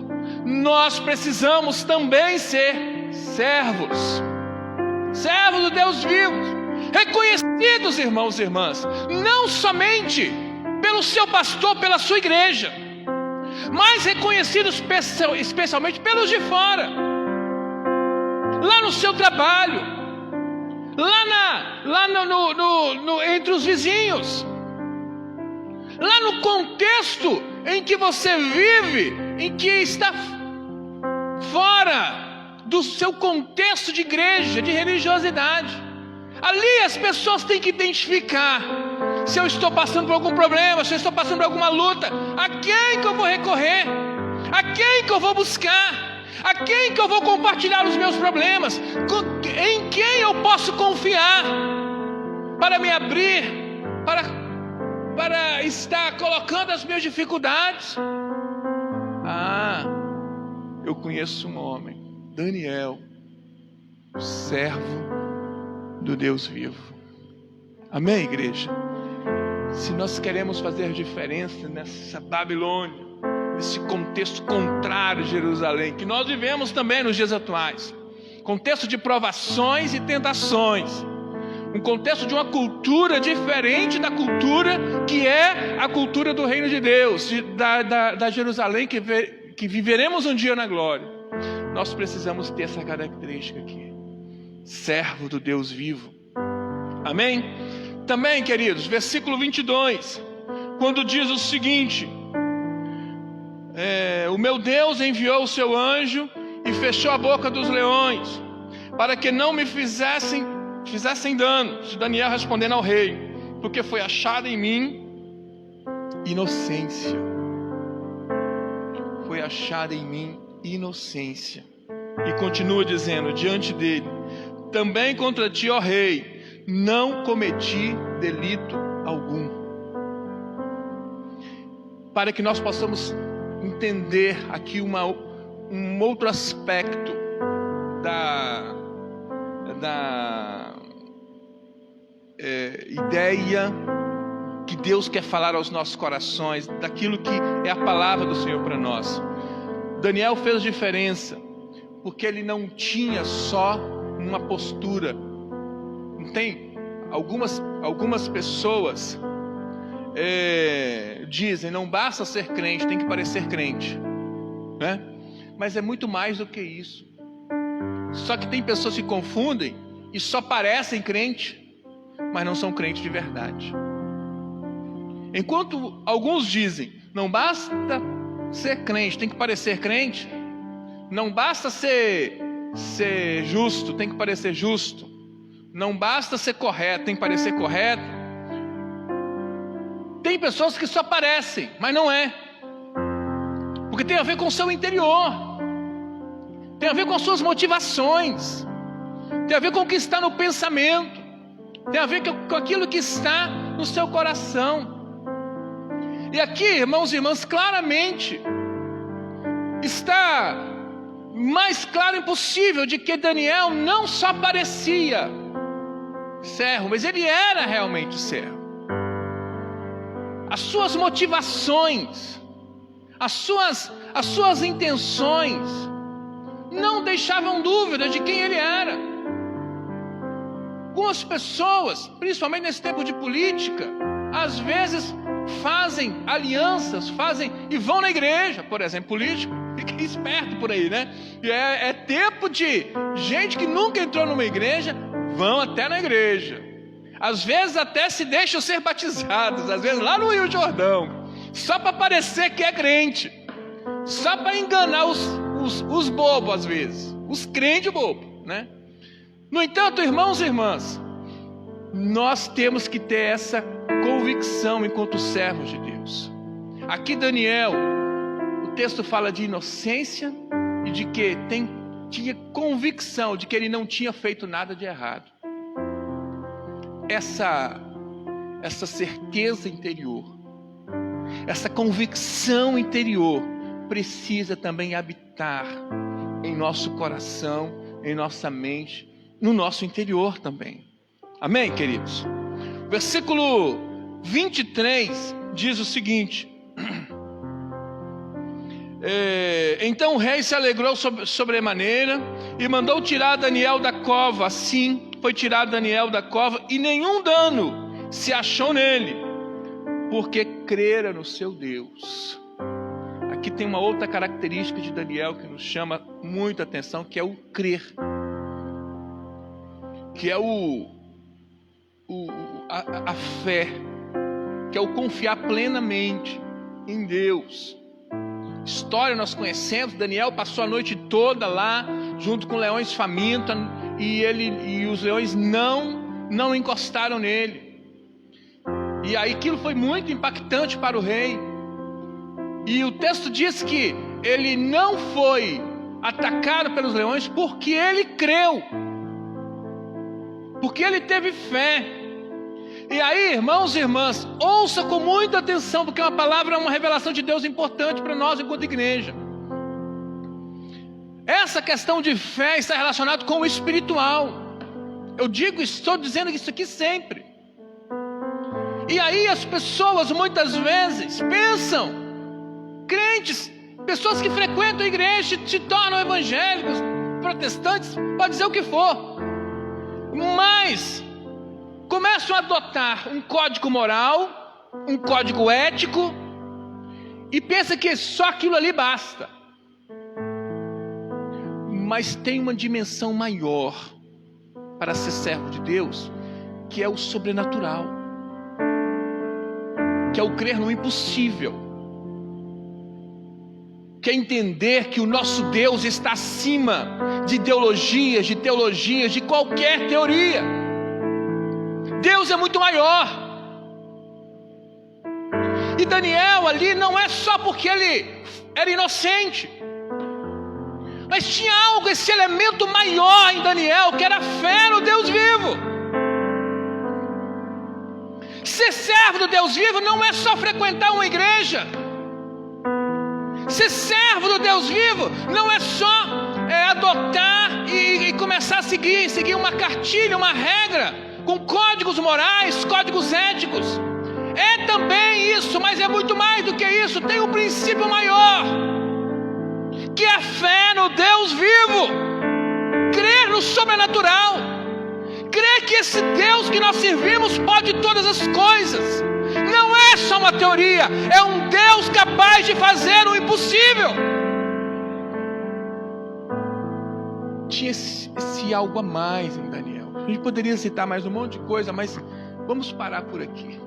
Nós precisamos também ser servos do Deus vivo, reconhecidos, irmãos e irmãs, não somente pelo seu pastor, pela sua igreja, mas reconhecidos especialmente pelos de fora, lá no seu trabalho, entre os vizinhos, lá no contexto em que você vive, em que está fora do seu contexto de igreja, de religiosidade. Ali as pessoas têm que identificar se eu estou passando por algum problema, se eu estou passando por alguma luta, a quem que eu vou recorrer, a quem que eu vou buscar, a quem que eu vou compartilhar os meus problemas, em quem eu posso confiar para me abrir, para estar colocando as minhas dificuldades. Eu conheço um homem, Daniel, servo do Deus vivo. Amém, igreja? Se nós queremos fazer diferença nessa Babilônia, nesse contexto contrário de Jerusalém, que nós vivemos também nos dias atuais, contexto de provações e tentações, um contexto de uma cultura diferente da cultura que é a cultura do reino de Deus, da Jerusalém que viveremos um dia na glória. Nós precisamos ter essa característica aqui, servo do Deus vivo. Amém? Também, queridos, versículo 22, quando diz o seguinte: o meu Deus enviou o seu anjo e fechou a boca dos leões, para que não me fizessem dano. Daniel respondendo ao rei: porque foi achada em mim inocência. Foi achada em mim inocência. E continua dizendo diante dele: também contra ti, ó rei, não cometi delito algum. Para que nós possamos entender aqui um outro aspecto da ideia que Deus quer falar aos nossos corações, daquilo que é a palavra do Senhor para nós. Daniel fez diferença porque ele não tinha só uma postura. Não tem? Algumas pessoas dizem, não basta ser crente, tem que parecer crente, né? Mas é muito mais do que isso. Só que tem pessoas que confundem e só parecem crente, mas não são crentes de verdade. Enquanto alguns dizem, não basta ser crente, tem que parecer crente. Não basta ser justo, tem que parecer justo. Não basta ser correto, tem que parecer correto. Tem pessoas que só parecem, mas não é. Porque tem a ver com o seu interior. Tem a ver com as suas motivações. Tem a ver com o que está no pensamento. Tem a ver com aquilo que está no seu coração. E aqui, irmãos e irmãs, claramente está mais claro impossível de que Daniel não só parecia servo, mas ele era realmente servo. As suas motivações, as suas intenções não deixavam dúvida de quem ele era. Algumas pessoas, principalmente nesse tempo de política, às vezes fazem alianças, e vão na igreja, por exemplo, político, fica esperto por aí, né? E é tempo de gente que nunca entrou numa igreja, vão até na igreja. Às vezes até se deixam ser batizados, às vezes lá no Rio Jordão, só para parecer que é crente, só para enganar os bobos às vezes, os crentes bobos, né? No entanto, irmãos e irmãs, nós temos que ter essa convicção enquanto servos de Deus. Aqui Daniel, o texto fala de inocência e de que tinha convicção de que ele não tinha feito nada de errado. Essa certeza interior, essa convicção interior precisa também habitar em nosso coração, em nossa mente, no nosso interior também. Amém, queridos? Versículo 23 diz o seguinte: então o rei se alegrou sobremaneira e mandou tirar Daniel da cova. Assim foi tirado Daniel da cova e nenhum dano se achou nele, porque crera no seu Deus. Aqui tem uma outra característica de Daniel que nos chama muita atenção, que é o crer, que é a fé, que é o confiar plenamente em Deus. História nós conhecemos. Daniel passou a noite toda lá junto com leões famintos e os leões não encostaram nele. E aí aquilo foi muito impactante para o rei. E o texto diz que ele não foi atacado pelos leões porque ele creu, porque ele teve fé. E aí, irmãos e irmãs, ouça com muita atenção, porque uma palavra é uma revelação de Deus importante para nós enquanto igreja. Essa questão de fé está relacionada com o espiritual. Estou dizendo isso aqui sempre. E aí as pessoas muitas vezes pensam, crentes, pessoas que frequentam a igreja, se tornam evangélicos, protestantes, pode dizer o que for, mas começam a adotar um código moral, um código ético, e pensam que só aquilo ali basta. Mas tem uma dimensão maior para ser servo de Deus, que é o sobrenatural, que é o crer no impossível, que é entender que o nosso Deus está acima de ideologias, de teologias, de qualquer teoria. Deus é muito maior. E Daniel ali não é só porque ele era inocente, mas tinha algo, esse elemento maior em Daniel, que era a fé no Deus vivo. Ser servo do Deus vivo não é só frequentar uma igreja. Ser servo do Deus vivo não é só adotar e começar a seguir uma cartilha, uma regra, com códigos morais, códigos éticos. É também isso, mas é muito mais do que isso. Tem um princípio maior, que é a fé no Deus vivo, crer no sobrenatural, crer que esse Deus que nós servimos pode todas as coisas. Não é só uma teoria, é um Deus capaz de fazer o impossível, tinha esse algo a mais em Daniel. A gente poderia citar mais um monte de coisa, mas vamos parar por aqui.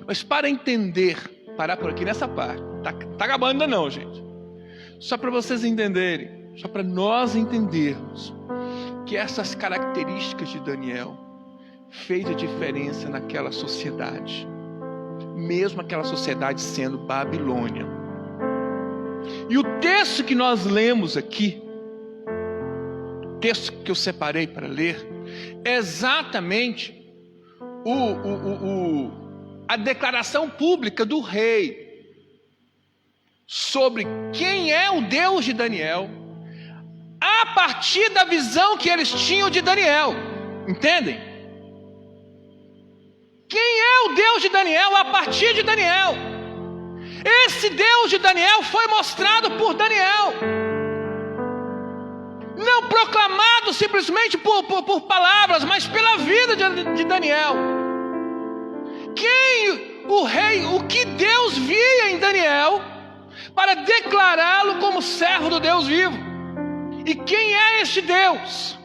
Mas para entender, parar por aqui nessa parte. Tá acabando ainda não, gente. Só para vocês entenderem, só para nós entendermos que essas características de Daniel fez a diferença naquela sociedade, mesmo aquela sociedade sendo Babilônia. E o texto que nós lemos aqui, o texto que eu separei para ler, é exatamente a declaração pública do rei sobre quem é o Deus de Daniel, a partir da visão que eles tinham de Daniel. Entendem? Quem é o Deus de Daniel a partir de Daniel? Esse Deus de Daniel foi mostrado por Daniel, não proclamado simplesmente por palavras, mas pela vida de Daniel. O que Deus via em Daniel para declará-lo como servo do Deus vivo. E quem é este Deus?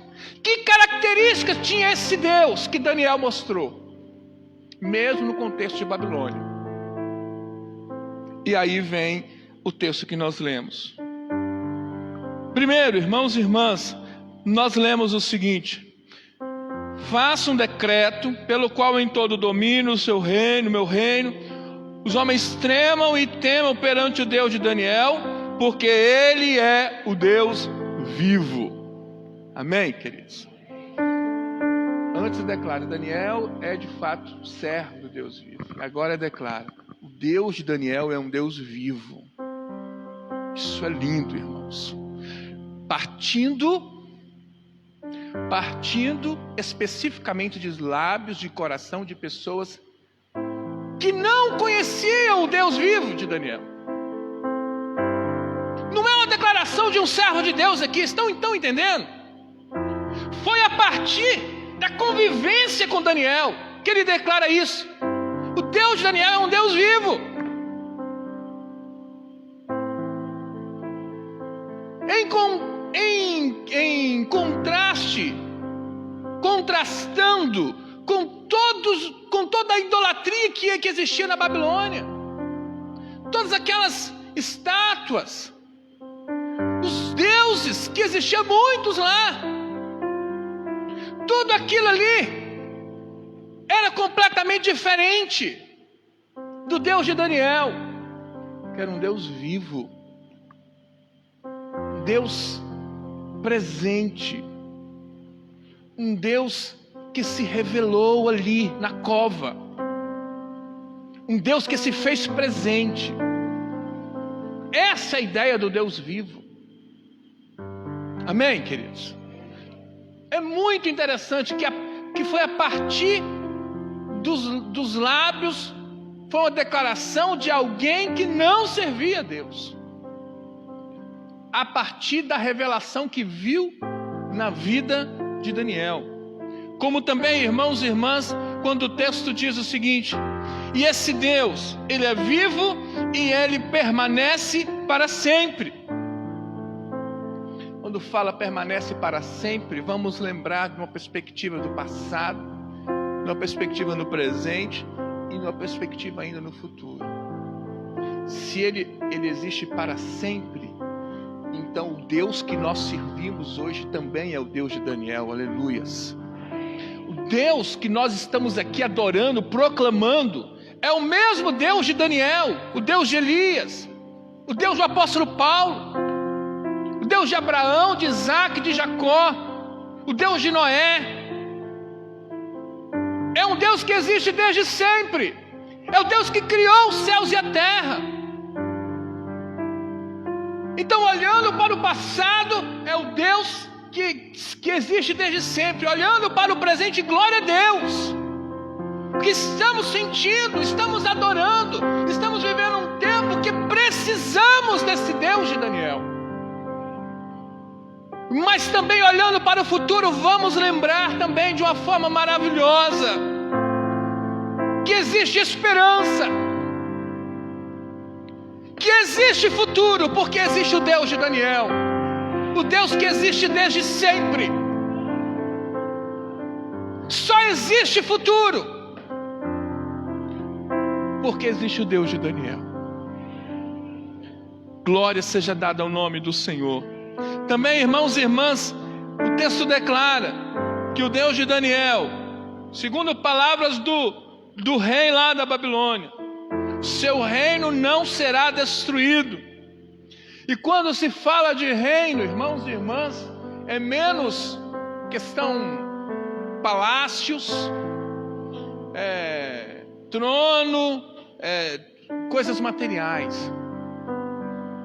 Que características tinha esse Deus que Daniel mostrou, mesmo no contexto de Babilônia? E aí vem o texto que nós lemos. Primeiro, irmãos e irmãs, nós lemos o seguinte: faça um decreto pelo qual em todo domínio o seu reino, meu reino, os homens tremam e temam perante o Deus de Daniel, porque Ele é o Deus vivo. Amém, queridos? Antes declara, Daniel é de fato servo do Deus vivo. Agora declara, o Deus de Daniel é um Deus vivo. Isso é lindo, irmãos. Partindo especificamente de lábios, de coração de pessoas que não conheciam o Deus vivo de Daniel. Não é uma declaração de um servo de Deus aqui, estão então entendendo? Foi a partir da convivência com Daniel que ele declara isso. O Deus de Daniel é um Deus vivo. Em contraste, contrastando com toda a idolatria que existia na Babilônia, todas aquelas estátuas, os deuses que existiam muitos lá, tudo aquilo ali era completamente diferente do Deus de Daniel, que era um Deus vivo, um Deus presente, um Deus que se revelou ali na cova, um Deus que se fez presente. Essa é a ideia do Deus vivo. Amém, queridos? É muito interessante que foi a partir dos lábios, foi uma declaração de alguém que não servia a Deus, a partir da revelação que viu na vida de Daniel. Como também, irmãos e irmãs, quando o texto diz o seguinte: e esse Deus, Ele é vivo e Ele permanece para sempre. Quando fala permanece para sempre, vamos lembrar de uma perspectiva do passado, de uma perspectiva no presente e de uma perspectiva ainda no futuro. Se Ele existe para sempre, então o Deus que nós servimos hoje também é o Deus de Daniel, aleluias. O Deus que nós estamos aqui adorando, proclamando, é o mesmo Deus de Daniel, o Deus de Elias, o Deus do apóstolo Paulo, o Deus de Abraão, de Isaac, de Jacó, o Deus de Noé. É um Deus que existe desde sempre, é o Deus que criou os céus e a terra. Então, olhando para o passado, é o Deus que existe desde sempre. Olhando para o presente, glória a Deus, que estamos sentindo, estamos adorando, estamos vivendo um tempo que precisamos desse Deus de Daniel. Mas também olhando para o futuro, vamos lembrar também de uma forma maravilhosa que existe esperança, que existe futuro, porque existe o Deus de Daniel. o Deus que existe desde sempre. Só existe futuro porque existe o Deus de Daniel. Glória seja dada ao nome do Senhor. Também, irmãos e irmãs, o texto declara que o Deus de Daniel, segundo palavras do rei lá da Babilônia, seu reino não será destruído. E quando se fala de reino, irmãos e irmãs, é menos questão palácios, trono, coisas materiais.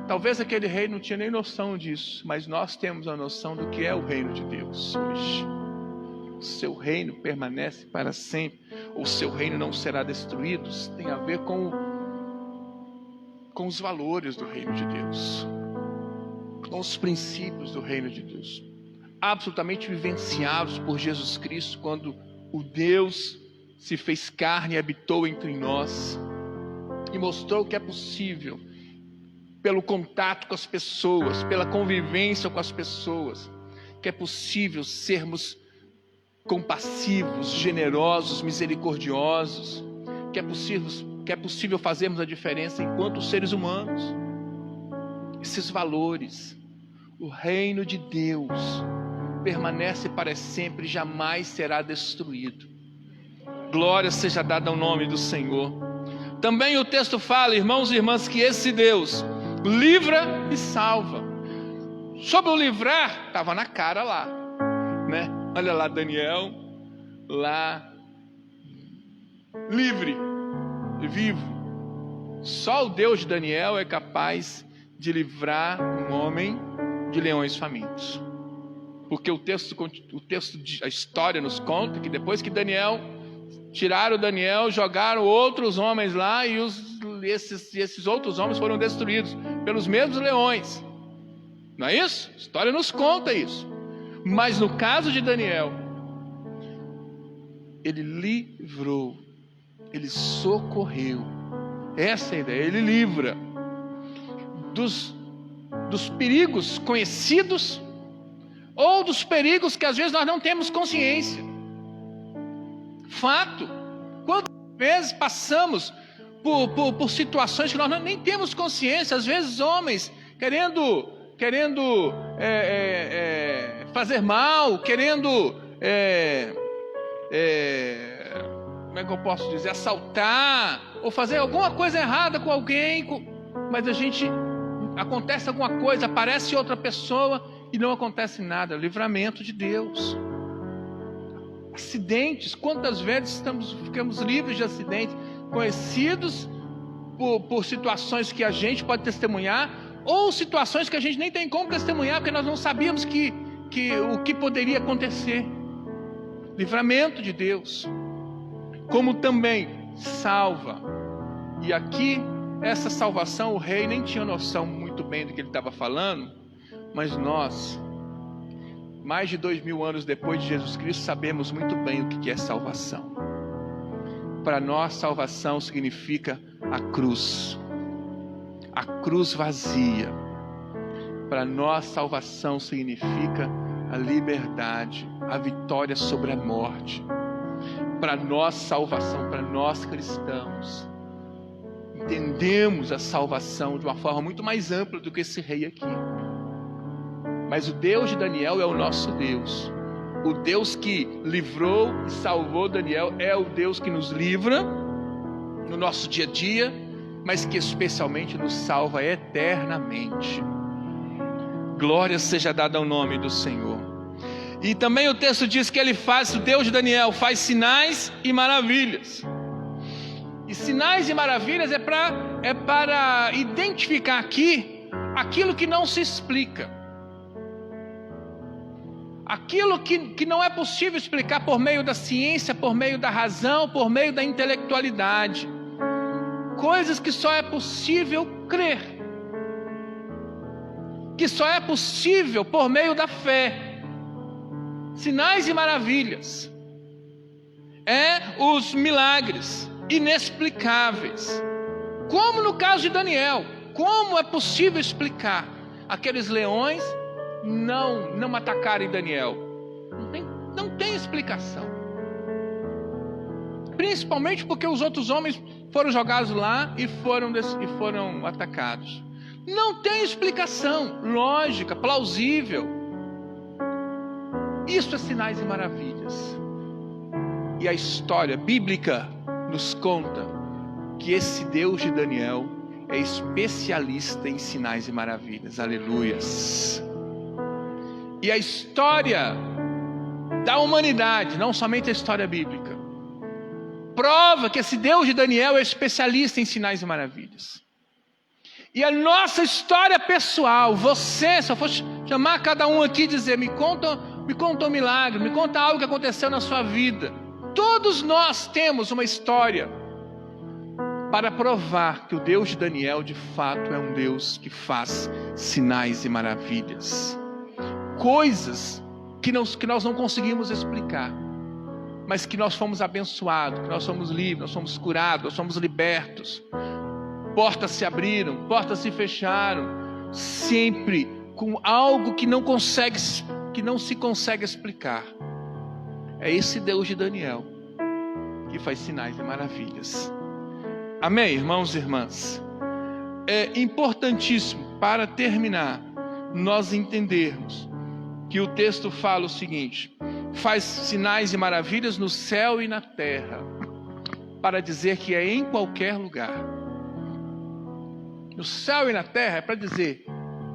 Talvez aquele rei não tinha nem noção disso, mas nós temos a noção do que é o reino de Deus hoje. O seu reino permanece para sempre, o seu reino não será destruído. Isso tem a ver com os valores do reino de Deus, com os princípios do reino de Deus, absolutamente vivenciados por Jesus Cristo, quando o Deus se fez carne e habitou entre nós e mostrou que é possível, pelo contato com as pessoas, pela convivência com as pessoas, que é possível sermos compassivos, generosos, misericordiosos, que é possível fazermos a diferença enquanto seres humanos. Esses valores, o reino de Deus permanece para sempre, jamais será destruído. Glória seja dada ao nome do Senhor. Também o texto fala, irmãos e irmãs, que esse Deus livra e salva. Sobre o livrar, estava na cara lá, né? Olha lá Daniel, lá livre e vivo. Só o Deus de Daniel é capaz de livrar um homem de leões famintos. Porque a história nos conta que depois que tiraram Daniel, jogaram outros homens lá e esses outros homens foram destruídos pelos mesmos leões. Não é isso? A história nos conta isso. Mas no caso de Daniel, ele livrou, ele socorreu. Essa é a ideia, ele livra dos perigos conhecidos ou dos perigos que às vezes nós não temos consciência. Fato, quantas vezes passamos por situações que nós nem temos consciência, às vezes homens querendo fazer mal, querendo como é que eu posso dizer, assaltar ou fazer alguma coisa errada com alguém, mas acontece alguma coisa, aparece outra pessoa e não acontece nada. Livramento de Deus. Acidentes, quantas vezes ficamos livres de acidentes, conhecidos por situações que a gente pode testemunhar, ou situações que a gente nem tem como testemunhar, porque nós não sabíamos o que poderia acontecer. Livramento de Deus. Como também salva. E aqui, essa salvação, o rei nem tinha noção muito bem do que ele estava falando, mas nós, mais de 2000 anos depois de Jesus Cristo, sabemos muito bem o que é salvação. Para nós, salvação significa a cruz vazia. Para nós, salvação significa a liberdade, a vitória sobre a morte. Para nós, salvação, para nós cristãos, entendemos a salvação de uma forma muito mais ampla do que esse rei aqui. Mas o Deus de Daniel é o nosso Deus. O Deus que livrou e salvou Daniel é o Deus que nos livra no nosso dia a dia, mas que especialmente nos salva eternamente. Glória seja dada ao nome do Senhor. E também o texto diz que o Deus de Daniel faz sinais e maravilhas. E sinais e maravilhas é para identificar aqui aquilo que não se explica. Aquilo que não é possível explicar por meio da ciência, por meio da razão, por meio da intelectualidade. Coisas que só é possível crer. Que só é possível por meio da fé. Sinais e maravilhas. Os milagres inexplicáveis. Como no caso de Daniel. Como é possível explicar aqueles leões não atacarem Daniel? Não tem explicação. Principalmente porque os outros homens foram jogados lá e foram atacados. Não tem explicação lógica, plausível. Isso é sinais e maravilhas. E a história bíblica nos conta que esse Deus de Daniel é especialista em sinais e maravilhas. Aleluias. E a história da humanidade, não somente a história bíblica, prova que esse Deus de Daniel é especialista em sinais e maravilhas. E a nossa história pessoal, você, se eu fosse chamar cada um aqui e dizer, me conta um milagre, me conta algo que aconteceu na sua vida. Todos nós temos uma história para provar que o Deus de Daniel de fato é um Deus que faz sinais e maravilhas. Coisas que nós não conseguimos explicar, mas que nós fomos abençoados, que nós somos livres, nós somos curados, nós somos libertos. Portas se abriram, portas se fecharam, sempre com algo que não se consegue explicar. É esse Deus de Daniel que faz sinais e maravilhas. Amém, irmãos e irmãs? É importantíssimo, para terminar, nós entendermos que o texto fala o seguinte: faz sinais e maravilhas no céu e na terra, para dizer que é em qualquer lugar. No céu e na terra é para dizer,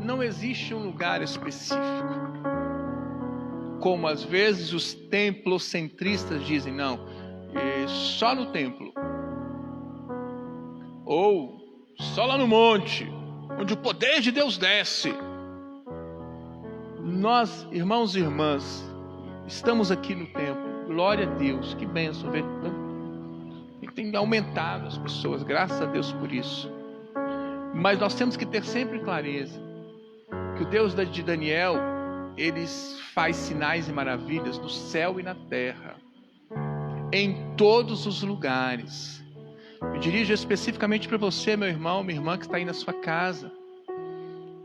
não existe um lugar específico. Como às vezes os templocentristas dizem, não, é só no templo. Ou só lá no monte, onde o poder de Deus desce. Nós, irmãos e irmãs, estamos aqui no templo. Glória a Deus, que bênção ver. Tem aumentado as pessoas, graças a Deus por isso. Mas nós temos que ter sempre clareza que o Deus de Daniel, ele faz sinais e maravilhas no céu e na terra, em todos os lugares. Me dirijo especificamente para você, meu irmão, minha irmã que está aí na sua casa,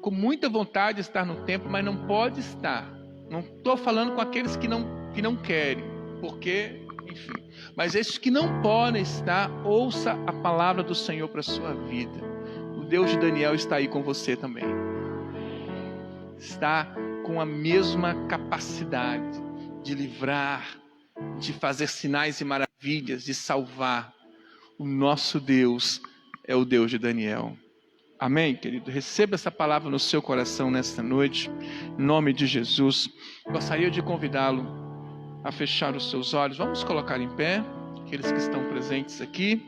com muita vontade de estar no templo, mas não pode estar. Não estou falando com aqueles que não querem, porque, enfim. Mas esses que não podem estar, ouça a palavra do Senhor para a sua vida. O Deus de Daniel está aí com você também. Está com a mesma capacidade de livrar, de fazer sinais e maravilhas, de salvar. O nosso Deus é o Deus de Daniel. Amém, querido? Receba essa palavra no seu coração nesta noite, em nome de Jesus. Gostaria de convidá-lo a fechar os seus olhos. Vamos colocar em pé, aqueles que estão presentes aqui.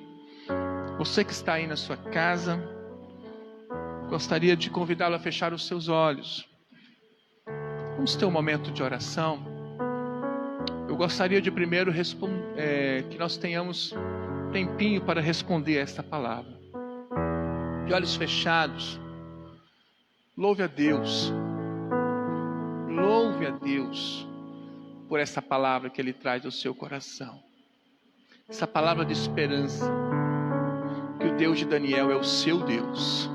Você que está aí na sua casa, gostaria de convidá-lo a fechar os seus olhos. Vamos ter um momento de oração. Eu gostaria de primeiro que nós tenhamos um tempinho para responder a esta palavra. De olhos fechados, louve a Deus por essa palavra que Ele traz ao seu coração. Essa palavra de esperança, que o Deus de Daniel é o seu Deus.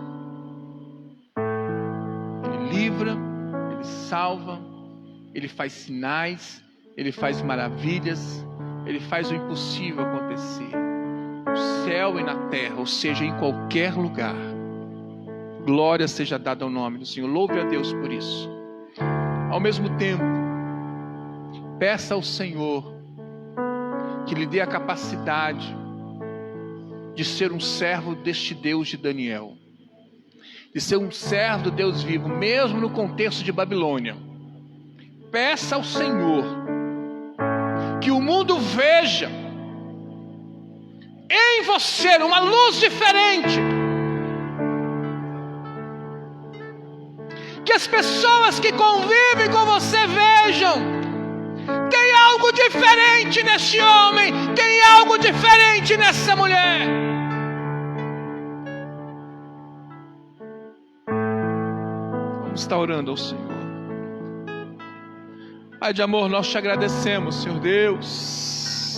Ele livra, Ele salva, Ele faz sinais, Ele faz maravilhas, Ele faz o impossível acontecer. No céu e na terra, ou seja, em qualquer lugar. Glória seja dada ao nome do Senhor. Louve a Deus por isso. Ao mesmo tempo, peça ao Senhor que lhe dê a capacidade de ser um servo deste Deus de Daniel, de ser um servo do Deus vivo, mesmo no contexto de Babilônia. Peça ao Senhor que o mundo veja em você uma luz diferente, que as pessoas que convivem com você vejam, tem algo diferente nesse homem, tem algo diferente nessa mulher. Vamos estar orando ao Senhor. Pai de amor, nós te agradecemos, Senhor Deus.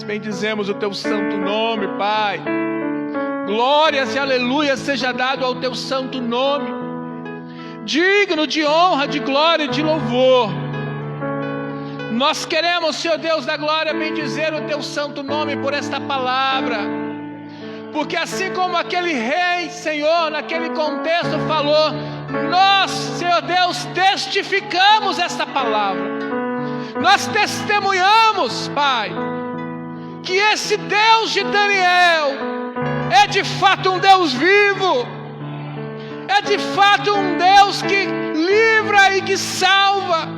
Bendizemos o teu santo nome, Pai. Glórias e aleluia seja dado ao teu santo nome. digno de honra, de glória e de louvor. Nós queremos, Senhor Deus da glória, bendizer o teu santo nome por esta palavra, porque assim como aquele rei, Senhor, naquele contexto falou, nós, Senhor Deus, testificamos esta palavra, nós testemunhamos, Pai, que esse Deus de Daniel é de fato um Deus vivo, é de fato um Deus que livra e que salva,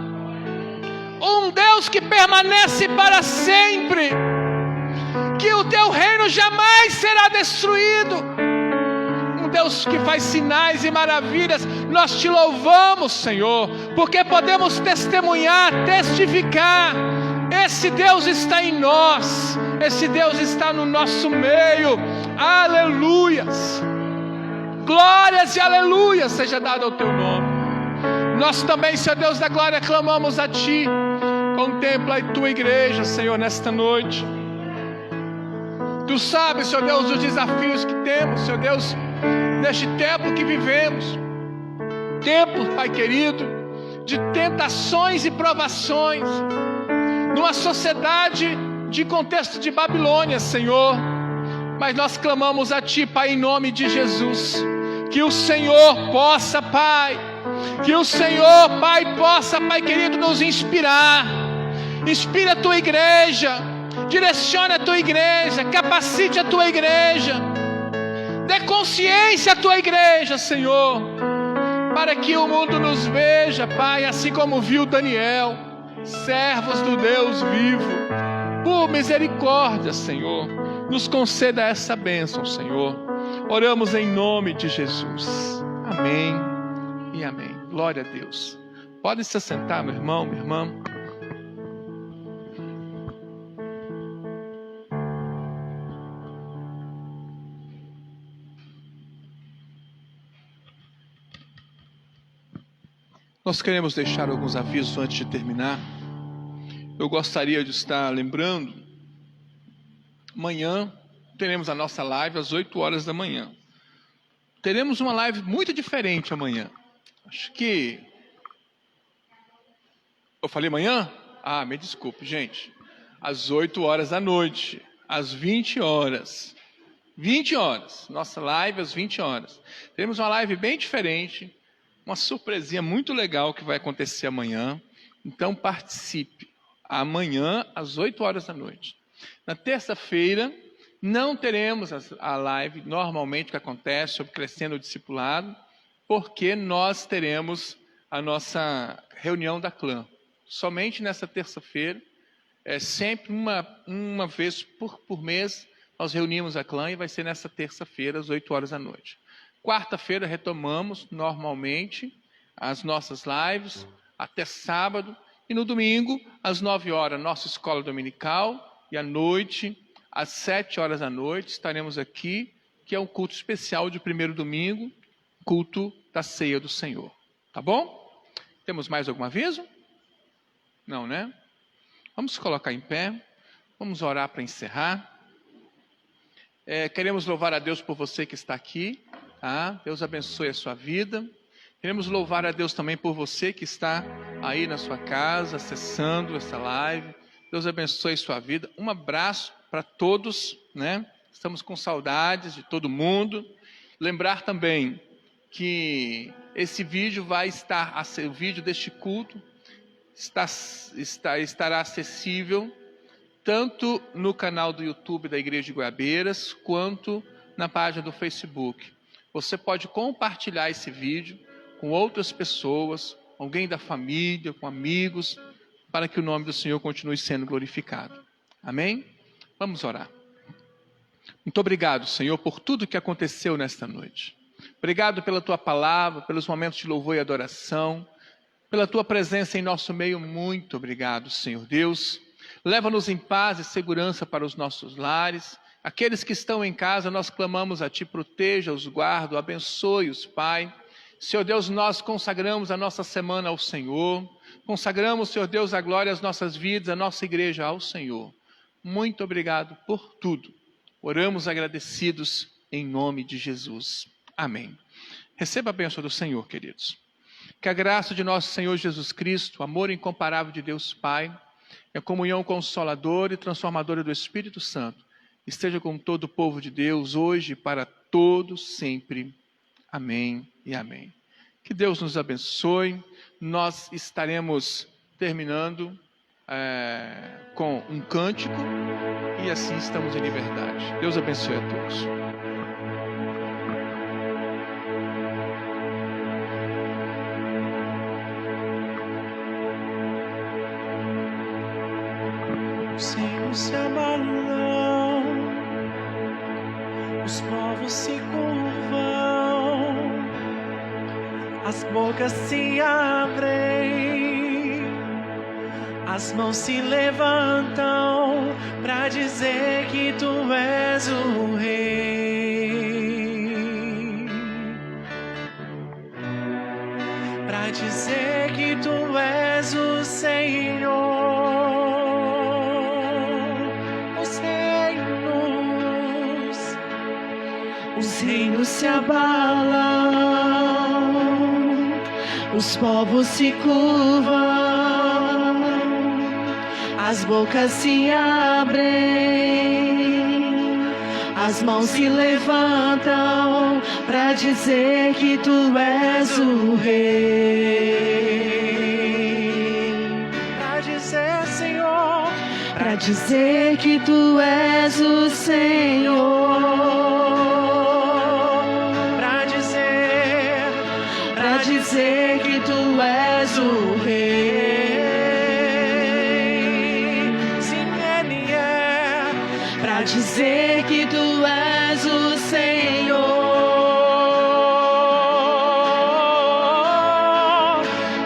um Deus que permanece para sempre, que o teu reino jamais será destruído, um Deus que faz sinais e maravilhas. Nós te louvamos, Senhor, porque podemos testemunhar, testificar, esse Deus está em nós, esse Deus está no nosso meio. Aleluias, glórias e aleluias seja dado ao teu nome. Nós também, Senhor Deus da glória, clamamos a ti. Contempla a tua igreja, Senhor, nesta noite. Tu sabes, Senhor Deus, os desafios que temos, Senhor Deus, neste tempo que vivemos. Tempo, Pai querido, de tentações e provações, numa sociedade de contexto de Babilônia, Senhor. Mas nós clamamos a ti, Pai, em nome de Jesus, que o Senhor possa, Pai, que o Senhor, Pai, possa, Pai querido, nos inspirar. Inspira a tua igreja, direcione a tua igreja, capacite a tua igreja, dê consciência à tua igreja, Senhor, para que o mundo nos veja, Pai, assim como viu Daniel, servos do Deus vivo. Por misericórdia, Senhor, nos conceda essa bênção, Senhor. Oramos em nome de Jesus. Amém e amém. Glória a Deus. Pode se assentar, meu irmão, minha irmã. Nós queremos deixar alguns avisos antes de terminar. Eu gostaria de estar lembrando, amanhã teremos a nossa live às 8 horas da manhã. Teremos uma live muito diferente amanhã. Acho que... Eu falei amanhã? Ah, me desculpe, gente. Às 8 horas da noite, às 20 horas. 20 horas. Nossa live às 20 horas. Teremos uma live bem diferente, uma surpresinha muito legal que vai acontecer amanhã. Então participe. Amanhã às 8 horas da noite. Na terça-feira não teremos a live normalmente que acontece sobre Crescendo o Discipulado, porque nós teremos a nossa reunião da clã. Somente nessa terça-feira, sempre uma vez por mês, nós reunimos a clã e vai ser nessa terça-feira às 8 horas da noite. Quarta-feira retomamos normalmente as nossas lives até sábado. E no domingo, às 9 horas, nossa escola dominical. E à noite, às 7 horas da noite, estaremos aqui, que é um culto especial de primeiro domingo, culto da ceia do Senhor. Tá bom? Temos mais algum aviso? Não, né? Vamos colocar em pé. Vamos orar para encerrar. Queremos louvar a Deus por você que está aqui. Tá? Deus abençoe a sua vida. Queremos louvar a Deus também por você que está aí na sua casa, acessando essa live. Deus abençoe a sua vida. Um abraço para todos, né? Estamos com saudades de todo mundo. Lembrar também que esse vídeo vai estar, o vídeo deste culto estará acessível tanto no canal do YouTube da Igreja de Goiabeiras, quanto na página do Facebook. Você pode compartilhar esse vídeo com outras pessoas, alguém da família, com amigos, para que o nome do Senhor continue sendo glorificado. Amém? Vamos orar. Muito obrigado, Senhor, por tudo que aconteceu nesta noite. Obrigado pela Tua palavra, pelos momentos de louvor e adoração, pela Tua presença em nosso meio. Muito obrigado, Senhor Deus. Leva-nos em paz e segurança para os nossos lares. Aqueles que estão em casa, nós clamamos a Ti, proteja-os, guarda, abençoe-os, Pai. Senhor Deus, nós consagramos a nossa semana ao Senhor. Consagramos, Senhor Deus, a glória às nossas vidas, a nossa igreja ao Senhor. Muito obrigado por tudo. Oramos agradecidos em nome de Jesus. Amém. Receba a bênção do Senhor, queridos. Que a graça de nosso Senhor Jesus Cristo, o amor incomparável de Deus Pai, e a comunhão consoladora e transformadora do Espírito Santo esteja com todo o povo de Deus, hoje e para todos sempre. Amém e amém. Que Deus nos abençoe. Nós estaremos terminando com um cântico e assim estamos em liberdade. Deus abençoe a todos. Os reinos se abalam, os povos se curvam, as bocas se abrem, as mãos se levantam para dizer que tu és o Rei, para dizer que tu és o Senhor. Os reinos se abalam, os povos se curvam, as bocas se abrem, as mãos se levantam para dizer que tu és o Rei. Para dizer, Senhor, para dizer que tu és o Senhor. Dizer que tu és o Rei, sim, Ele é, pra dizer que tu és o Senhor.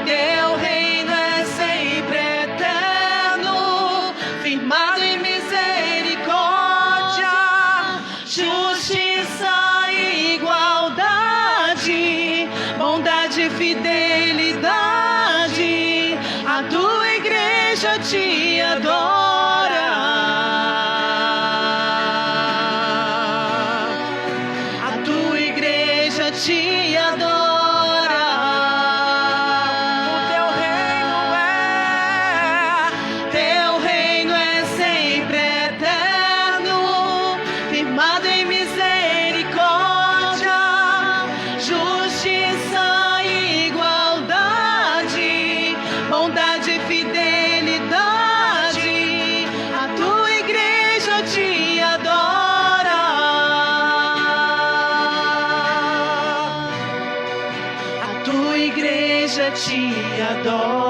Teu reino é sempre eterno, firmado em misericórdia, justiça e igualdade, bondade e fidelidade, a tua igreja te adora. A tua igreja te adora. O teu reino é sempre eterno, firmado em misericórdia, justiça e igualdade, bondade e fidelidade, a tua igreja te adora. A tua igreja te adora.